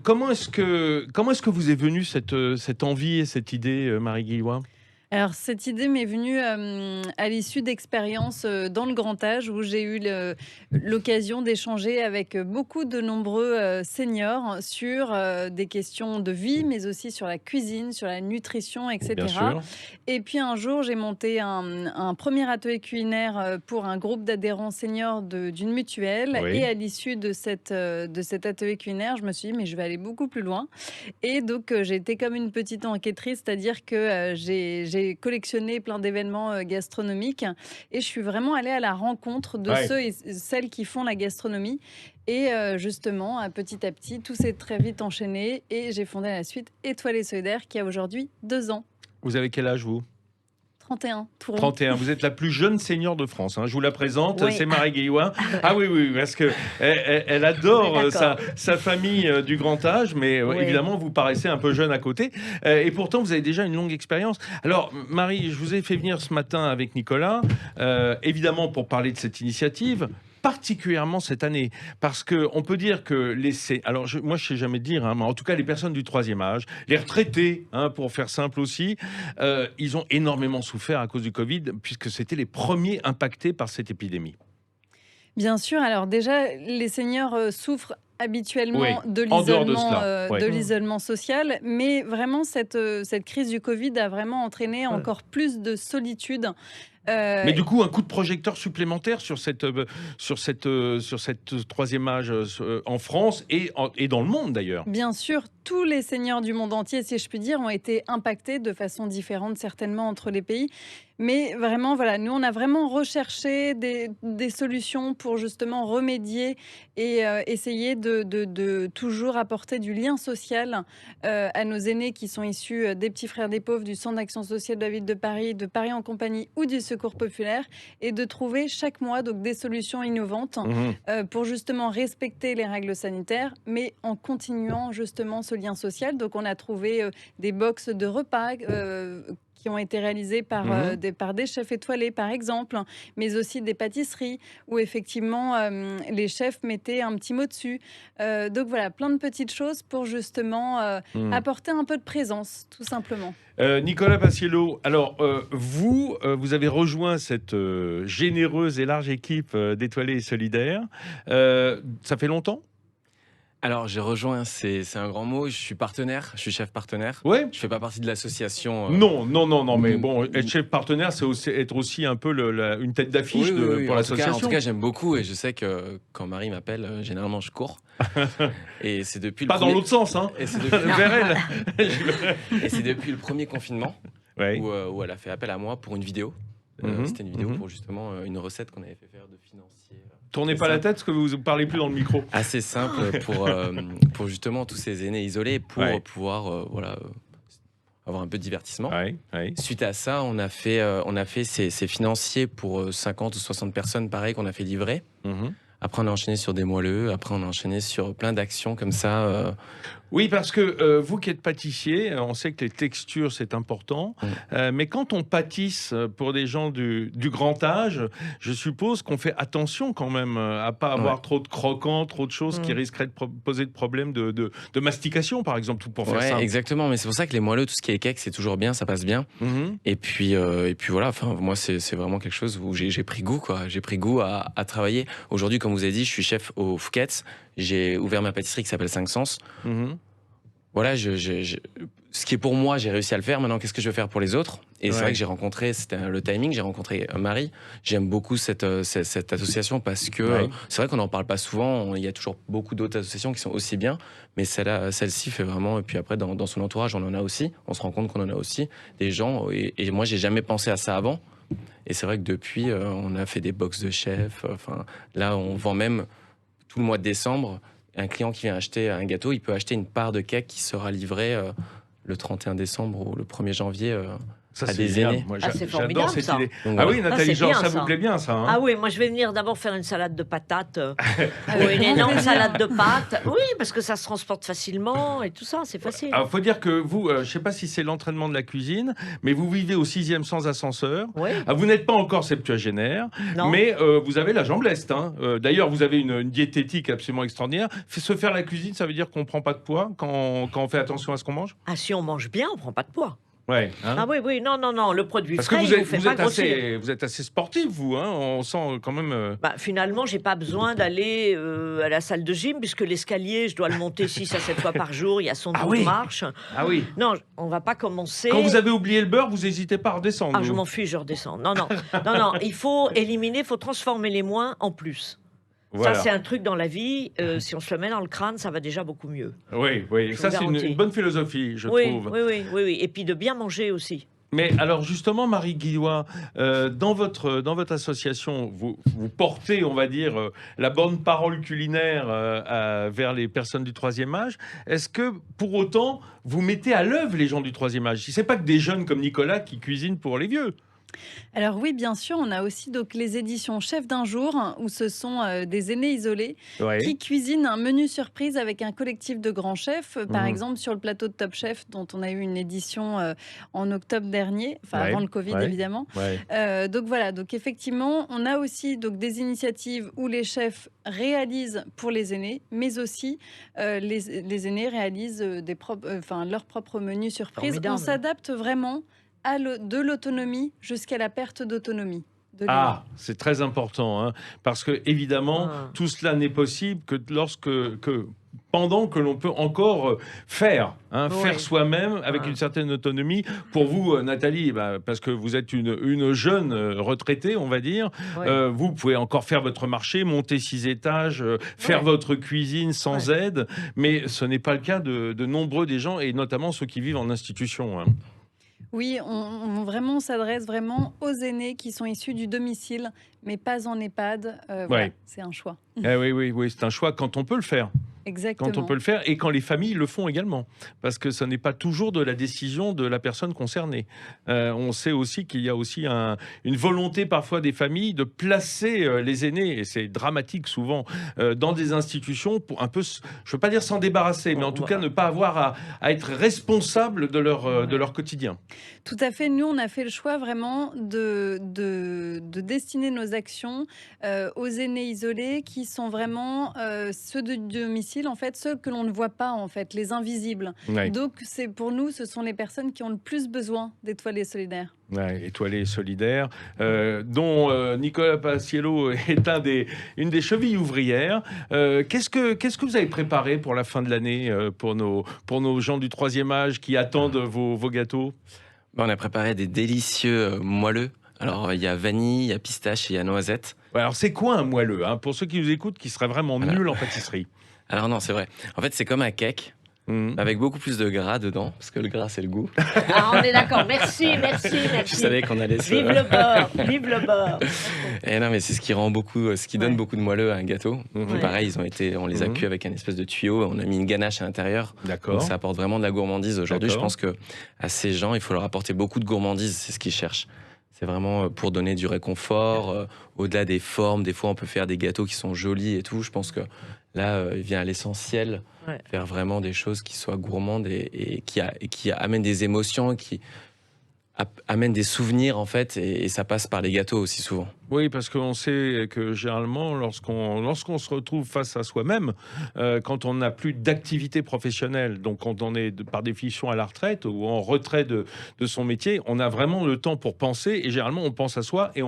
Comment est-ce que vous est venue cette envie et cette idée, Marie Guillois ? Alors, cette idée m'est venue à l'issue d'expériences dans le grand âge où j'ai eu l'occasion d'échanger avec beaucoup de nombreux seniors sur des questions de vie, mais aussi sur la cuisine, sur la nutrition, Bien etc. sûr. Et puis un jour, j'ai monté un premier atelier culinaire pour un groupe d'adhérents seniors d'une mutuelle. Oui. Et à l'issue de cet atelier culinaire, je me suis dit, mais je vais aller beaucoup plus loin. Et donc, j'ai été comme une petite enquêtrice, c'est-à-dire que j'ai collectionné plein d'événements gastronomiques et je suis vraiment allée à la rencontre de Ouais. ceux et celles qui font la gastronomie. Et justement, petit à petit, tout s'est très vite enchaîné et j'ai fondé à la suite Étoile et Solidaire qui a aujourd'hui 2 ans. Vous avez quel âge, vous? 31, tout rond. 31. Vous êtes la plus jeune senior de France, hein. Je vous la présente, Oui. c'est Marie Guillouin. Ah oui, oui, parce que elle adore Oui, d'accord. sa famille du grand âge, mais Oui. évidemment, vous paraissez un peu jeune à côté. Et pourtant, vous avez déjà une longue expérience. Alors, Marie, je vous ai fait venir ce matin avec Nicolas, évidemment pour parler de cette initiative, particulièrement cette année, parce que on peut dire que alors moi je sais jamais dire, hein, mais en tout cas les personnes du troisième âge, les retraités, hein, pour faire simple aussi, ils ont énormément souffert à cause du Covid, puisque c'était les premiers impactés par cette épidémie. Bien sûr, alors déjà, les seniors souffrent habituellement Oui, de en dehors de l'isolement cela, ouais. de l'isolement social, mais vraiment cette crise du Covid a vraiment entraîné encore plus de solitude. Mais du coup, un coup de projecteur supplémentaire sur cette troisième âge en France et dans le monde d'ailleurs. Bien sûr, tous les seniors du monde entier, si je puis dire, ont été impactés de façon différente certainement entre les pays. Mais vraiment, voilà, nous, on a vraiment recherché des solutions pour justement remédier et essayer de toujours apporter du lien social à nos aînés qui sont issus des Petits Frères des Pauvres, du Centre d'action sociale de la ville de Paris en compagnie ou du Secours populaire, et de trouver chaque mois donc, des solutions innovantes pour justement respecter les règles sanitaires, mais en continuant justement ce lien social. Donc on a trouvé des box de repas qui ont été réalisés par des chefs étoilés, par exemple, mais aussi des pâtisseries où effectivement les chefs mettaient un petit mot dessus. Donc voilà, plein de petites choses pour justement apporter un peu de présence, tout simplement. Nicolas Paciello, alors vous avez rejoint cette généreuse et large équipe d'Étoilés et Solidaires. Ça fait longtemps? Alors, j'ai rejoint, c'est un grand mot, je suis partenaire, je suis chef partenaire. Ouais. Je fais pas partie de l'association. Non, mais bon, être chef partenaire, c'est aussi, être aussi un peu une tête d'affiche Oui, pour l'association. En tout cas, j'aime beaucoup et je sais que quand Marie m'appelle, généralement, je cours. Et c'est depuis Pas dans l'autre sens, hein. Et c'est depuis... Vers elle. Et c'est depuis le premier confinement Ouais. où elle a fait appel à moi pour une vidéo. C'était une vidéo pour justement une recette qu'on avait fait faire de financier. Tournez pas la tête parce que vous ne parlez plus dans le micro. Assez simple pour justement tous ces aînés isolés, pour pouvoir avoir un peu de divertissement. Suite à ça, on a fait ces financiers pour 50 ou 60 personnes, pareil, qu'on a fait livrer. Après, on a enchaîné sur des moelleux. Après, on a enchaîné sur plein d'actions comme ça. Oui, parce que vous qui êtes pâtissier, on sait que les textures, c'est important. Mais quand on pâtisse pour des gens du grand âge, je suppose qu'on fait attention quand même à pas avoir trop de croquants, trop de choses qui risqueraient de poser de problèmes de mastication, par exemple, tout pour faire ça. Exactement. Mais c'est pour ça que les moelleux, tout ce qui est cake, c'est toujours bien, ça passe bien. Et puis voilà, enfin, moi, c'est vraiment quelque chose où j'ai pris goût, quoi. J'ai pris goût à travailler. Aujourd'hui, comme vous avez dit, je suis chef au Fouquet's. J'ai ouvert ma pâtisserie qui s'appelle 5 Sens. Voilà, ce qui est pour moi, j'ai réussi à le faire. Maintenant, qu'est-ce que je veux faire pour les autres? Et c'est vrai que j'ai rencontré, c'était le timing, j'ai rencontré Marie. J'aime beaucoup cette association parce que c'est vrai qu'on n'en parle pas souvent. Il y a toujours beaucoup d'autres associations qui sont aussi bien, mais celle-ci fait vraiment. Et puis après, dans son entourage, on en a aussi. On se rend compte qu'on en a aussi des gens. Et moi, j'ai jamais pensé à ça avant. Et c'est vrai que depuis, on a fait des box de chefs. Enfin, là, on vend même tout le mois de décembre. Un client qui vient acheter un gâteau, il peut acheter une part de cake qui sera livrée le 31 décembre ou le 1er janvier Ça, à c'est des génial. aînés. Moi, c'est j'adore formidable, cette ça. idée. Donc, Ah voilà. oui, Nathalie, c'est genre, bien, ça ça. vous plaît bien, ça, hein? Ah oui, moi je vais venir d'abord faire une salade de patates ou une énorme salade de pâtes. Oui, parce que ça se transporte facilement et tout ça, c'est facile. Alors, faut dire que vous, je sais pas si c'est l'entraînement de la cuisine, mais vous vivez au 6e sans ascenseur. Oui. Ah, vous n'êtes pas encore septuagénaire, Non. mais vous avez la jambe leste. Hein. D'ailleurs, vous avez une diététique absolument extraordinaire. Se faire la cuisine, ça veut dire qu'on prend pas de poids quand on fait attention à ce qu'on mange? Ah, si on mange bien, on prend pas de poids. Ouais, hein. Ah oui, non, le produit Parce que frais, vous êtes assez sportif, vous. Hein, on sent quand même. Finalement, j'ai pas besoin d'aller à la salle de gym, puisque l'escalier, je dois le monter 6 à 7 fois par jour. Il y a son dos de marche. Ah oui. Non, on va pas commencer. Quand vous avez oublié le beurre, vous n'hésitez pas à redescendre. Ah, je m'en fiche, je redescends. Non, il faut éliminer, il faut transformer les moins en plus. Voilà. Ça, c'est un truc dans la vie. Si on se le met dans le crâne, ça va déjà beaucoup mieux. Oui. Ça, c'est une bonne philosophie, je trouve. Oui. Et puis de bien manger aussi. Mais alors justement, Marie Guillois, dans votre association, vous portez, on va dire, la bonne parole culinaire vers les personnes du troisième âge. Est-ce que, pour autant, vous mettez à l'œuvre les gens du troisième âge ? Ce n'est pas que des jeunes comme Nicolas qui cuisinent pour les vieux. Alors oui, bien sûr, on a aussi donc les éditions Chef d'un jour, où ce sont des aînés isolés qui cuisinent un menu surprise avec un collectif de grands chefs. Par exemple, sur le plateau de Top Chef, dont on a eu une édition en octobre dernier, avant le Covid évidemment. Donc voilà, donc effectivement, on a aussi donc des initiatives où les chefs réalisent pour les aînés, mais aussi les aînés réalisent leur propre menu surprise. On s'adapte vraiment de l'autonomie jusqu'à la perte d'autonomie. C'est très important, hein, parce que évidemment, tout cela n'est possible que pendant que l'on peut encore faire soi-même avec une certaine autonomie. Pour vous, Nathalie, parce que vous êtes une jeune retraitée, on va dire, vous pouvez encore faire votre marché, monter 6 étages, faire votre cuisine sans aide, mais ce n'est pas le cas de nombreux des gens, et notamment ceux qui vivent en institution. Hein. Oui, on s'adresse vraiment aux aînés qui sont issus du domicile, mais pas en EHPAD. C'est un choix. Oui, c'est un choix quand on peut le faire. Exactement. Quand on peut le faire et quand les familles le font également. Parce que ce n'est pas toujours de la décision de la personne concernée. On sait aussi qu'il y a aussi une volonté parfois des familles de placer les aînés, et c'est dramatique souvent, dans des institutions pour un peu, je ne veux pas dire s'en débarrasser, mais en tout cas ne pas avoir à être responsable de leur quotidien. Tout à fait. Nous, on a fait le choix vraiment de destiner nos actions aux aînés isolés qui sont vraiment ceux de domicile, en fait, ceux que l'on ne voit pas, en fait, les invisibles. Donc, pour nous, ce sont les personnes qui ont le plus besoin d'étoilés solidaires. Étoilés solidaires, dont Nicolas Paciello est une des chevilles ouvrières. Qu'est-ce que vous avez préparé pour la fin de l'année, pour nos gens du troisième âge qui attendent vos gâteaux ? On a préparé des délicieux moelleux. Alors, il y a vanille, il y a pistache et il y a noisette. Alors, c'est quoi un moelleux, hein, pour ceux qui nous écoutent, qui seraient vraiment nuls en pâtisserie ? Alors non, c'est vrai. En fait, c'est comme un cake, avec beaucoup plus de gras dedans, parce que le gras, c'est le goût. On est d'accord. Merci. Je savais qu'on allait Vive le beurre. Et non, mais c'est ce qui donne beaucoup de moelleux à un gâteau. Pareil, on les a cuits avec un espèce de tuyau, on a mis une ganache à l'intérieur. D'accord. Donc ça apporte vraiment de la gourmandise. Aujourd'hui, je pense que à ces gens, il faut leur apporter beaucoup de gourmandise, c'est ce qu'ils cherchent. C'est vraiment pour donner du réconfort, au-delà des formes. Des fois, on peut faire des gâteaux qui sont jolis et tout. Je pense que là, il vient à l'essentiel, faire vraiment des choses qui soient gourmandes et qui amènent des émotions, qui amènent des souvenirs, en fait. Et ça passe par les gâteaux aussi souvent. Oui, parce qu'on sait que généralement, lorsqu'on se retrouve face à soi-même, quand on n'a plus d'activité professionnelle, donc quand on est par définition à la retraite ou en retrait de son métier, on a vraiment le temps pour penser, et généralement on pense à soi, et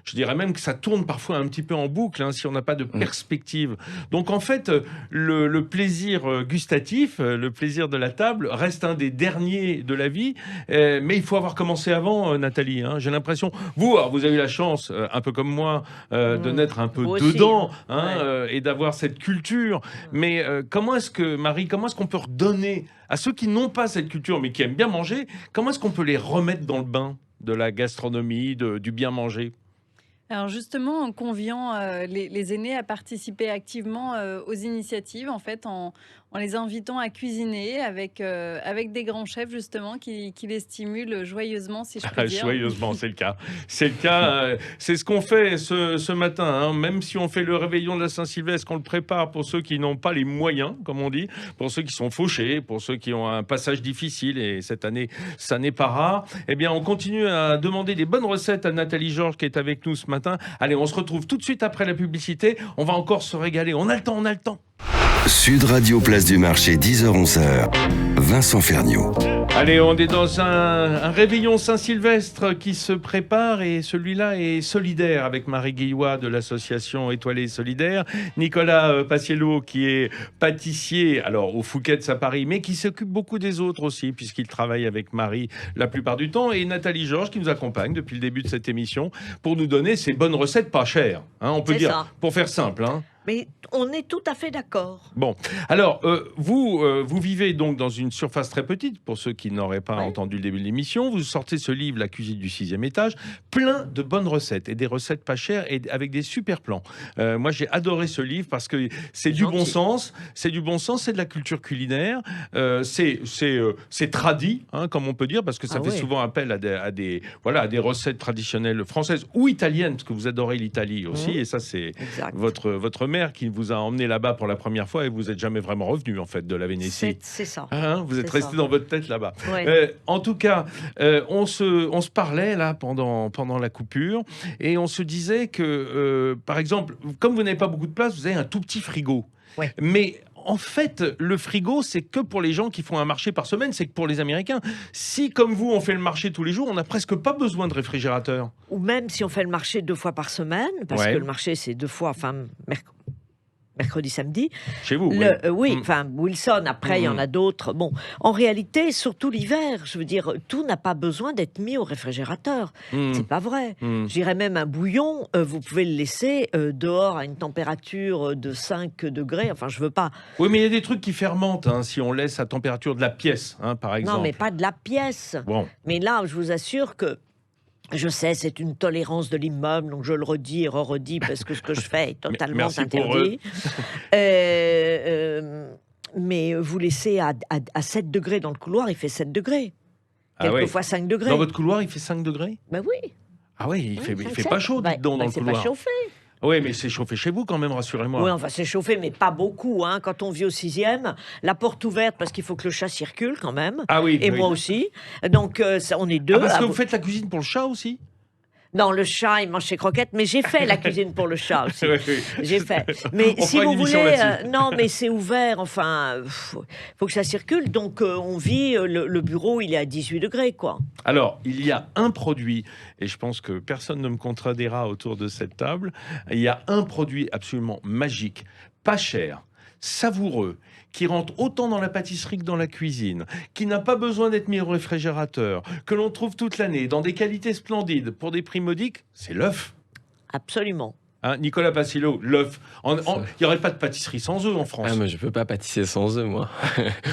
je dirais même que ça tourne parfois un petit peu en boucle, hein, si on n'a pas de perspective. Donc en fait, le plaisir gustatif, le plaisir de la table reste un des derniers de la vie, mais il faut avoir commencé avant, Nathalie. Hein, j'ai l'impression, vous avez eu la chance, un peu comme moi, de naître un peu dedans, et d'avoir cette culture. Mais comment est-ce qu'on peut redonner à ceux qui n'ont pas cette culture, mais qui aiment bien manger, comment est-ce qu'on peut les remettre dans le bain de la gastronomie, du bien manger ? Alors justement, en conviant les aînés à participer activement aux initiatives, en fait, en les invitant à cuisiner avec des grands chefs, justement, qui les stimulent joyeusement, si je puis dire. Joyeusement, c'est le cas. C'est le cas. C'est ce qu'on fait ce matin. Hein. Même si on fait le réveillon de la Saint-Sylvestre, qu'on le prépare pour ceux qui n'ont pas les moyens, comme on dit, pour ceux qui sont fauchés, pour ceux qui ont un passage difficile, et cette année, ça n'est pas rare. Eh bien, on continue à demander des bonnes recettes à Nathalie Georges, qui est avec nous ce matin. Allez, on se retrouve tout de suite après la publicité. On va encore se régaler. On a le temps. Sud Radio, place du marché, 10h-11h. Vincent Ferniaud. Allez, on est dans un réveillon Saint-Sylvestre qui se prépare et celui-là est solidaire avec Marie Guillois de l'association Étoilée Solidaire, Nicolas Paciello qui est pâtissier alors au Fouquet's à Paris, mais qui s'occupe beaucoup des autres aussi puisqu'il travaille avec Marie la plupart du temps, et Nathalie Georges qui nous accompagne depuis le début de cette émission pour nous donner ces bonnes recettes pas chères. Hein, on peut dire, ça. Pour faire simple. Hein. Mais on est tout à fait d'accord. Bon, alors, vous vivez donc dans une surface très petite, pour ceux qui n'auraient pas entendu le début de l'émission. Vous sortez ce livre, La cuisine du 6e étage, plein de bonnes recettes, et des recettes pas chères, et avec des super plans. Moi, j'ai adoré ce livre, parce que c'est du bon sens, c'est de la culture culinaire, c'est tradit, hein, comme on peut dire, parce que ça fait souvent appel à des recettes traditionnelles françaises, ou italiennes, parce que vous adorez l'Italie aussi, et ça, c'est votre mère qui vous a emmené là-bas pour la première fois, et vous n'êtes jamais vraiment revenu en fait de la Vénétie. C'est ça. Hein, vous êtes resté dans votre tête là-bas. Ouais. En tout cas, on se parlait là pendant la coupure, et on se disait que, par exemple, comme vous n'avez pas beaucoup de place, vous avez un tout petit frigo. Ouais. Mais en fait, le frigo, c'est que pour les gens qui font un marché par semaine, c'est que pour les Américains. Si, comme vous, on fait le marché tous les jours, on n'a presque pas besoin de réfrigérateur. Ou même si on fait le marché 2 fois par semaine, parce que le marché, c'est 2 fois, mercredi, samedi. Chez vous, oui. Enfin, Wilson, après, il y en a d'autres. Bon, en réalité, surtout l'hiver, je veux dire, tout n'a pas besoin d'être mis au réfrigérateur. C'est pas vrai. Je dirais même un bouillon, vous pouvez le laisser dehors à une température de 5 degrés. Enfin, je veux pas. Oui, mais il y a des trucs qui fermentent, hein, si on laisse à température de la pièce, hein, par exemple. Non, mais pas de la pièce. Bon. Mais là, je vous assure que je sais, c'est une tolérance de l'immeuble, donc je le redis et re-redis parce que ce que je fais est totalement interdit. Mais vous laissez à 7 degrés dans le couloir, il fait 7 degrés. Quelquefois 5 degrés. Dans votre couloir, il fait 5 degrés ? Ben oui. Ah oui, il fait pas chaud, dites donc, dans le couloir. C'est pas chauffé. Oui, mais c'est chauffé chez vous quand même, rassurez-moi. Oui, enfin c'est chauffé, mais pas beaucoup. Hein. Quand on vit au 6e, la porte ouverte parce qu'il faut que le chat circule quand même. Ah oui. Et moi aussi. Donc on est 2. Ah, parce que vous faites la cuisine pour le chat aussi ? Non, le chat, il mange ses croquettes, mais j'ai fait la cuisine pour le chat aussi. J'ai fait. Mais si vous voulez, non, mais c'est ouvert, enfin, faut que ça circule. Donc, on vit, le bureau, il est à 18 degrés, quoi. Alors, il y a un produit, et je pense que personne ne me contredira autour de cette table, il y a un produit absolument magique, pas cher, savoureux, qui rentre autant dans la pâtisserie que dans la cuisine, qui n'a pas besoin d'être mis au réfrigérateur, que l'on trouve toute l'année, dans des qualités splendides, pour des prix modiques, c'est l'œuf. Absolument. Hein, Nicolas Paciello, l'œuf. Il n'y aurait pas de pâtisserie sans œufs en France. Ah, mais je ne peux pas pâtisser sans œufs, moi.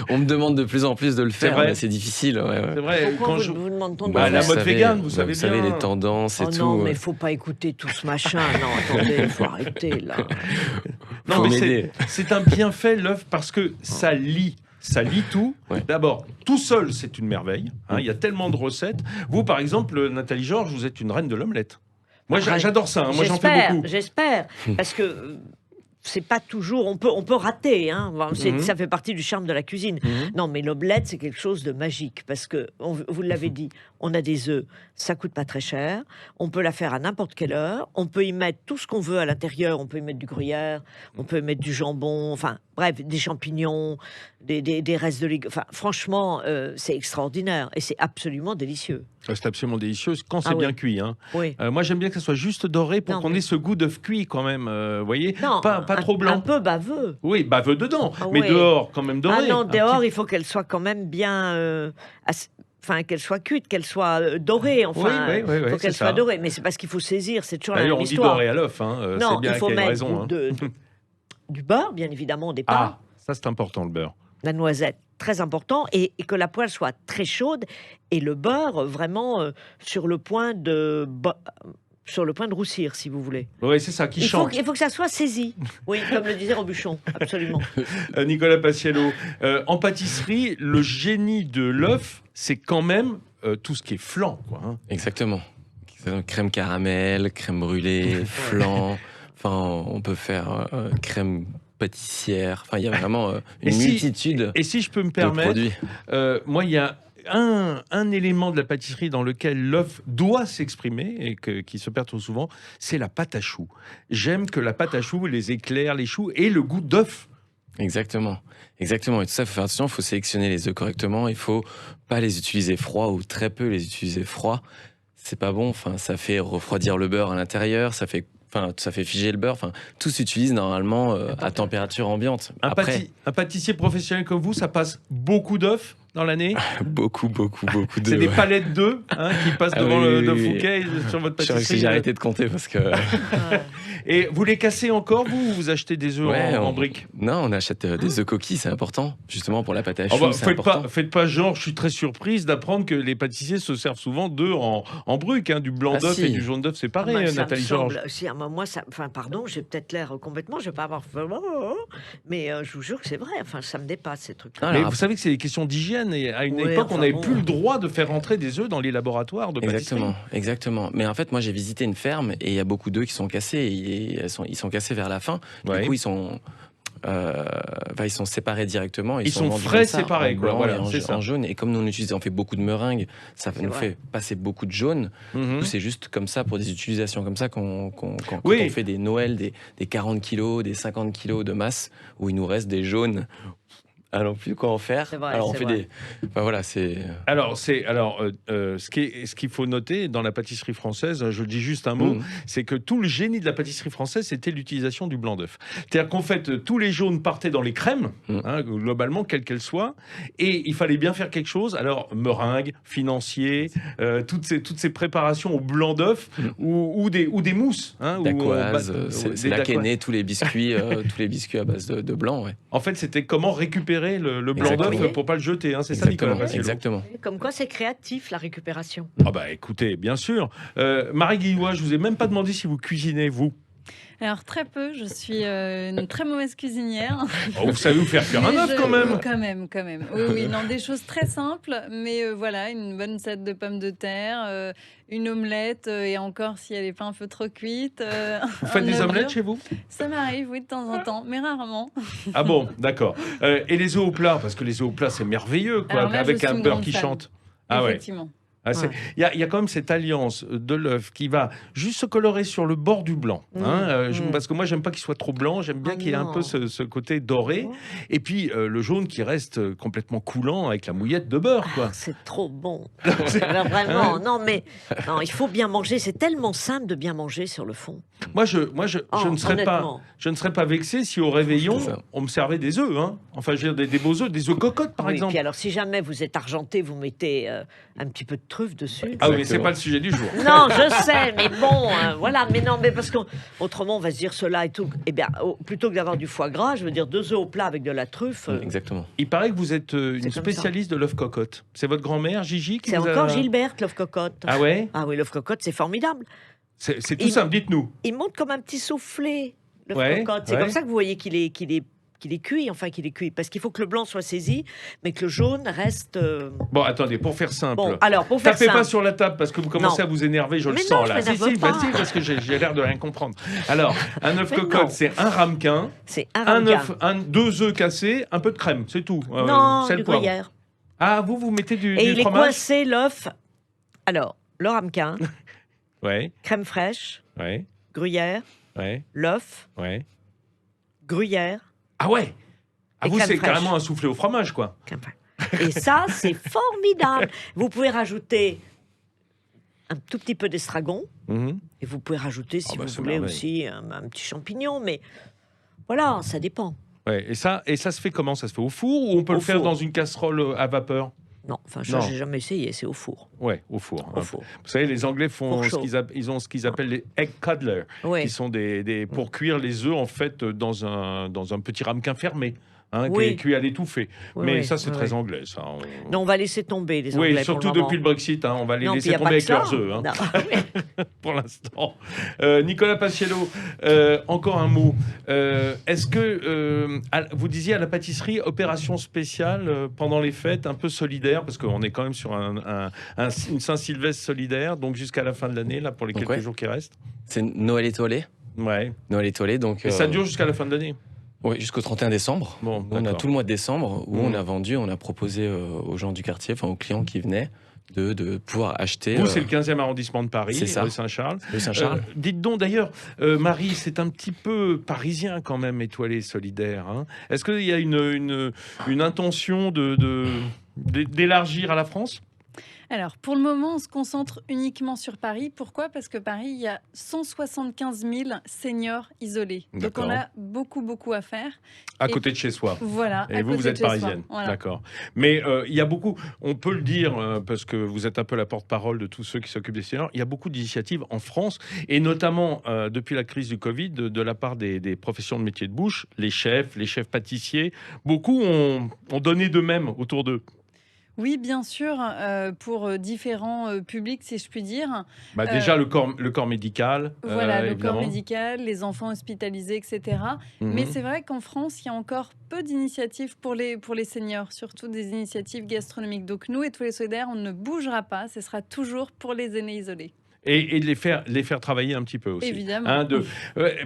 On me demande de plus en plus de le faire, mais c'est difficile. C'est vrai. Pourquoi vous demandez la mode végane, vous savez bien. Vous savez, les tendances et tout. Non, mais il ne faut pas écouter tout ce machin. Non, attendez, il faut arrêter, là. Non, mais c'est un bienfait, l'œuf, parce que ça lie. Ça lie tout. Ouais. D'abord, tout seul, c'est une merveille. Hein, il y a tellement de recettes. Vous, par exemple, Nathalie Georges, vous êtes une reine de l'omelette. Moi, j'adore ça. Hein. Moi, j'en fais beaucoup. J'espère. Parce que c'est pas toujours... On peut rater. Hein. Ça fait partie du charme de la cuisine. Non, mais l'omelette, c'est quelque chose de magique. Parce que, vous l'avez dit, on a des œufs. Ça coûte pas très cher. On peut la faire à n'importe quelle heure. On peut y mettre tout ce qu'on veut à l'intérieur. On peut y mettre du gruyère. On peut y mettre du jambon. Enfin, bref, des champignons, des restes de légumes. Enfin, franchement, c'est extraordinaire. Et c'est absolument délicieux. C'est absolument délicieux quand c'est bien cuit. Hein. Oui. Moi, j'aime bien que ça soit juste doré pour qu'on ait ce goût d'œuf cuit quand même. Vous voyez, pas trop blanc. Un peu baveux. Oui, baveux dedans. Mais dehors, quand même doré. Ah non, dehors, il faut qu'elle soit quand même bien... Enfin, qu'elle soit cuite, qu'elle soit dorée. Enfin, il faut qu'elle soit dorée. Mais c'est parce qu'il faut saisir. C'est toujours la même histoire. On dit doré à l'œuf. Hein. Non, bien il faut mettre raison, du beurre, bien évidemment, au départ. Ah, ça c'est important, le beurre. La noisette, très important. Et que la poêle soit très chaude. Et le beurre, vraiment, sur le point de roussir, si vous voulez. Oui, c'est ça, il faut que ça soit saisi. Oui, comme le disait Robuchon, absolument. Nicolas Paciello, en pâtisserie, le génie de l'œuf, c'est quand même tout ce qui est flan, quoi. Hein. Exactement. Crème caramel, crème brûlée, flan. Enfin, on peut faire crème pâtissière. Enfin, il y a vraiment une multitude. Et si je peux me permettre, moi, il y a un élément de la pâtisserie dans lequel l'œuf doit s'exprimer et qui se perd trop souvent, c'est la pâte à choux. J'aime que la pâte à choux, les éclairs, les choux aient le goût d'œuf. Exactement. Exactement. Et tout ça, il faut faire attention, il faut sélectionner les œufs correctement. Il faut pas les utiliser froids ou très peu les utiliser froids. C'est pas bon. Enfin, ça fait refroidir le beurre à l'intérieur. Ça fait figer le beurre. Enfin, tout s'utilise normalement à température ambiante. Un pâtissier professionnel comme vous, ça passe beaucoup d'œufs dans l'année? Beaucoup d'œufs. C'est des palettes d'œufs qui passent devant le Fouquet sur votre pâtisserie. J'ai arrêté de compter parce que... Et vous les cassez encore, vous, ou vous achetez des œufs en briques? Non, on achète des œufs coquilles, c'est important, justement pour la pâte à choux. Faites pas genre, je suis très surprise d'apprendre que les pâtissiers se servent souvent d'œufs en brique, du blanc d'œuf et du jaune d'œuf séparés, Nathalie Georges. Moi, pardon, j'ai peut-être l'air complètement, je vais pas avoir... Mais je vous jure que c'est vrai, ça me dépasse ces trucs-là. Mais vous savez que c'est des questions d'hygiène, et à une époque, on n'avait plus le droit de faire rentrer des œufs dans les laboratoires de pâtisserie. Exactement. Mais en fait, moi, j'ai visité une ferme et il y a beaucoup d'œufs qui sont cassés, et ils sont cassés vers la fin. Du coup, ils sont séparés directement. Ils sont frais séparés, quoi. Voilà, en jaune. Et comme nous on fait beaucoup de meringues, ça nous fait passer beaucoup de jaune. C'est juste comme ça, pour des utilisations comme ça, quand on fait des Noëls, des 40 kilos, des 50 kilos de masse, où il nous reste des jaunes. Alors plus quoi en faire. Alors on fait des. Enfin, voilà, c'est. Ce qu'il faut noter dans la pâtisserie française, je dis juste un mot, c'est que tout le génie de la pâtisserie française, c'était l'utilisation du blanc d'œuf. C'est-à-dire qu'en fait, tous les jaunes partaient dans les crèmes, globalement, quelles qu'elles soient, et il fallait bien faire quelque chose. Alors meringue, financier, toutes ces préparations au blanc d'œuf ou des mousses, d'Aquoise, c'est la quenée, tous les biscuits à base de blanc. Ouais. En fait, c'était comment récupérer le blanc d'œuf pour pas le jeter, c'est ça, Nicolas Paciello. Exactement. Comme quoi c'est créatif, la récupération. Écoutez, bien sûr. Marie Guillois, je vous ai même pas demandé si vous cuisinez, vous. Alors très peu, je suis une très mauvaise cuisinière. Vous savez vous faire cuire un œuf quand même. Quand même. Oui, non, des choses très simples, mais voilà, une bonne salade de pommes de terre, une omelette, et encore si elle n'est pas un peu trop cuite. Vous faites des omelettes chez vous? Ça m'arrive, oui, de temps en temps, mais rarement. Ah bon, d'accord. Et les œufs au plat, parce que les œufs au plat c'est merveilleux, quoi, avec un beurre qui chante. Effectivement. Il y a quand même cette alliance de l'œuf qui va juste se colorer sur le bord du blanc. Parce que moi, j'aime pas qu'il soit trop blanc. J'aime bien qu'il ait un peu ce côté doré. Et puis, le jaune qui reste complètement coulant avec la mouillette de beurre, quoi. C'est trop bon. Vraiment. Non, il faut bien manger. C'est tellement simple de bien manger sur le fond. Moi, je ne serais pas vexé si au réveillon, on me servait des œufs. Enfin, je veux dire, des beaux œufs, des œufs cocottes, par exemple. Puis alors, si jamais vous êtes argenté, vous mettez un petit peu de truffe dessus. Ah oui, mais c'est pas le sujet du jour. Non, je sais, mais bon, voilà. Mais parce qu'autrement, on va se dire cela et tout. Eh bien, plutôt que d'avoir du foie gras, je veux dire 2 œufs au plat avec de la truffe. Exactement. Il paraît que vous êtes une spécialiste de l'œuf cocotte. C'est votre grand-mère, Gigi, qui c'est encore Gilberte, l'œuf cocotte. Ah ouais? Ah oui, l'œuf cocotte, c'est formidable. C'est tout simple, dites-nous. Il monte comme un petit soufflé, l'œuf cocotte. C'est comme ça que vous voyez qu'il est cuit, parce qu'il faut que le blanc soit saisi, mais que le jaune reste... Bon, attendez, pour faire simple. Tapez pas sur la table, parce que vous commencez à vous énerver, je le sens là. Si, parce que j'ai l'air de rien comprendre. Alors, un œuf cocotte, c'est un ramequin. C'est un ramequin. 2 œufs cassés, un peu de crème, c'est tout. Non, du gruyère. Ah, vous mettez du fromage. Et il est coincé, l'œuf. Alors, le ramequin, crème fraîche, gruyère, l'œuf, gruyère. Ah ouais. Vous, c'est carrément un soufflé au fromage, quoi. Et ça, c'est formidable. Vous pouvez rajouter un tout petit peu d'estragon. Et vous pouvez rajouter, si vous voulez, aussi un petit champignon. Mais voilà, ça dépend. Et ça se fait comment? Ça se fait au four ou on peut le faire dans une casserole à vapeur? Non, j'ai jamais essayé, c'est au four. Ouais, au four. Vous savez, les Anglais font ce qu'ils appellent les egg codlers, qui sont pour cuire les œufs en fait dans un petit ramequin fermé. Qui est cuit à l'étouffer. Mais ça, c'est très anglais, ça. Non, on va laisser tomber les Anglais. Oui, surtout depuis le Brexit. On va les laisser tomber avec leurs œufs. Pour l'instant. Nicolas Paciello, encore un mot. Est-ce que, vous disiez à la pâtisserie, opération spéciale pendant les fêtes, un peu solidaire, parce qu'on est quand même sur une Saint-Sylvestre solidaire, donc jusqu'à la fin de l'année, là, pour les quelques jours qui restent. C'est Noël étoilé. Noël étoilé, donc... Et ça dure jusqu'à la fin de l'année? Oui, jusqu'au 31 décembre. On a tout le mois de décembre où on a proposé aux gens du quartier, aux clients qui venaient, de pouvoir acheter. Vous, c'est le 15e arrondissement de Paris, c'est ça. rue Saint-Charles. Rue Saint-Charles. Dites donc, d'ailleurs, Marie, c'est un petit peu parisien quand même, Étoilé Solidaire. Hein. Est-ce qu'il y a une intention d'élargir à la France ? Alors, pour le moment, on se concentre uniquement sur Paris. Pourquoi ? Parce que Paris, il y a 175 000 seniors isolés. Donc, on a beaucoup à faire. À côté de chez soi. Voilà. Et vous êtes parisienne. Voilà. D'accord. Mais il y a beaucoup, on peut le dire, parce que vous êtes un peu la porte-parole de tous ceux qui s'occupent des seniors, il y a beaucoup d'initiatives en France, et notamment depuis la crise du Covid, de la part des professions de métiers de bouche, les chefs pâtissiers. Beaucoup ont donné d'eux-mêmes autour d'eux. Oui, bien sûr, pour différents publics, si je puis dire. Déjà, le corps médical. Voilà, le évidemment. corps médical, les enfants hospitalisés, etc. Mais c'est vrai qu'en France, il y a encore peu d'initiatives pour les seniors, surtout des initiatives gastronomiques. Donc nous, Étoilé Solidaire, on ne bougera pas, ce sera toujours pour les aînés isolés. Et de les faire travailler un petit peu aussi. Évidemment.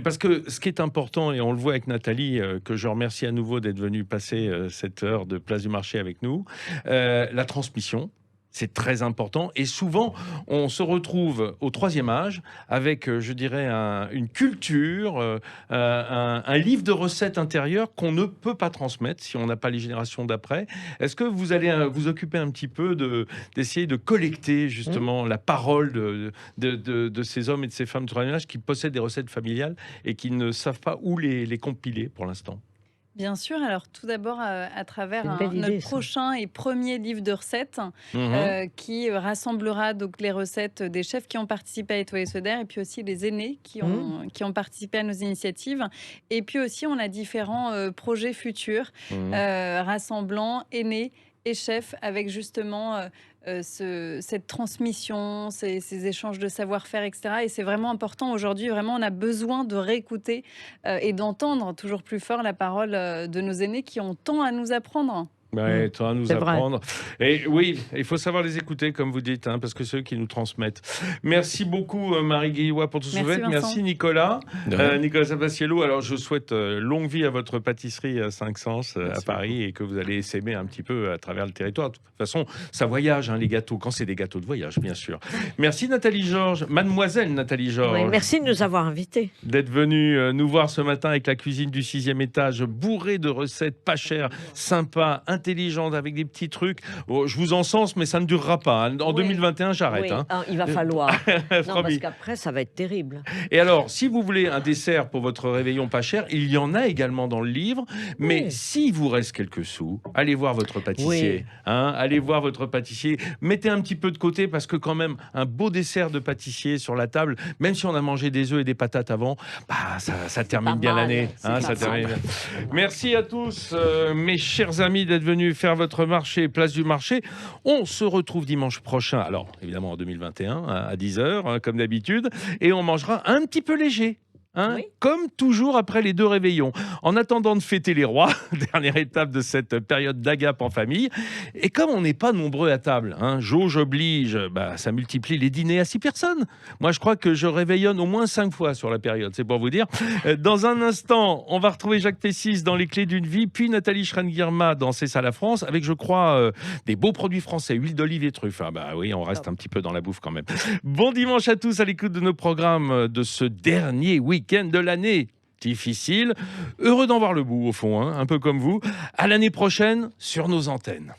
Parce que ce qui est important, et on le voit avec Nathalie, que je remercie à nouveau d'être venue passer cette heure de Place du Marché avec nous, la transmission. C'est très important. Et souvent, on se retrouve au troisième âge avec, je dirais, une culture, un livre de recettes intérieures qu'on ne peut pas transmettre si on n'a pas les générations d'après. Est-ce que vous allez vous occuper un petit peu d'essayer de collecter justement la parole de ces hommes et de ces femmes de troisième âge qui possèdent des recettes familiales et qui ne savent pas où les compiler pour l'instant ? Bien sûr, alors tout d'abord à travers notre prochain et premier livre de recettes qui rassemblera donc les recettes des chefs qui ont participé à Étoilé Solidaire et puis aussi les aînés qui ont participé à nos initiatives. Et puis aussi, on a différents projets futurs rassemblant aînés et chefs avec justement cette transmission, ces échanges de savoir-faire, etc. Et c'est vraiment important aujourd'hui. Vraiment, on a besoin de réécouter et d'entendre toujours plus fort la parole de nos aînés qui ont tant à nous apprendre. Ouais, toi, à nous apprendre. Et oui, il faut savoir les écouter, comme vous dites, parce que c'est eux qui nous transmettent. Merci beaucoup, Marie Guillois, pour tout ce que vous faites. Merci, Nicolas. Nicolas Sabaciello. Alors, je souhaite longue vie à votre pâtisserie 5 Sens à Paris et que vous allez s'aimer un petit peu à travers le territoire. De toute façon, ça voyage, les gâteaux, quand c'est des gâteaux de voyage, bien sûr. Merci, Nathalie Georges, mademoiselle Nathalie Georges. Oui, merci de nous avoir invités. D'être venue nous voir ce matin avec la cuisine du 6e étage, bourrée de recettes pas chères, sympas, intelligente, avec des petits trucs. Je vous encense, mais ça ne durera pas. En 2021, j'arrête. Il va falloir. Non, parce qu'après, ça va être terrible. Et alors, si vous voulez un dessert pour votre réveillon pas cher, il y en a également dans le livre. Mais s'il vous reste quelques sous, allez voir votre pâtissier. Allez voir votre pâtissier. Mettez un petit peu de côté parce que quand même, un beau dessert de pâtissier sur la table, même si on a mangé des œufs et des patates avant, ça termine bien l'année. Merci à tous, mes chers amis, d'être venus faire votre marché, Place du Marché. On se retrouve dimanche prochain, alors évidemment en 2021, à 10h, comme d'habitude, et on mangera un petit peu léger. Comme toujours après les 2 réveillons. En attendant de fêter les rois, dernière étape de cette période d'agape en famille, et comme on n'est pas nombreux à table, jauge oblige, ça multiplie les dîners à 6 personnes. Moi, je crois que je réveillonne au moins 5 fois sur la période, c'est pour vous dire. Dans un instant, on va retrouver Jacques Pessis dans Les Clés d'une vie, puis Nathalie Schrein-Guillerma dans C'est ça la France, avec, je crois, des beaux produits français, huile d'olive et truffes. Oui, on reste un petit peu dans la bouffe quand même. Bon dimanche à tous à l'écoute de nos programmes de ce dernier week-end de l'année difficile. Heureux d'en voir le bout, au fond, un peu comme vous. À l'année prochaine sur nos antennes.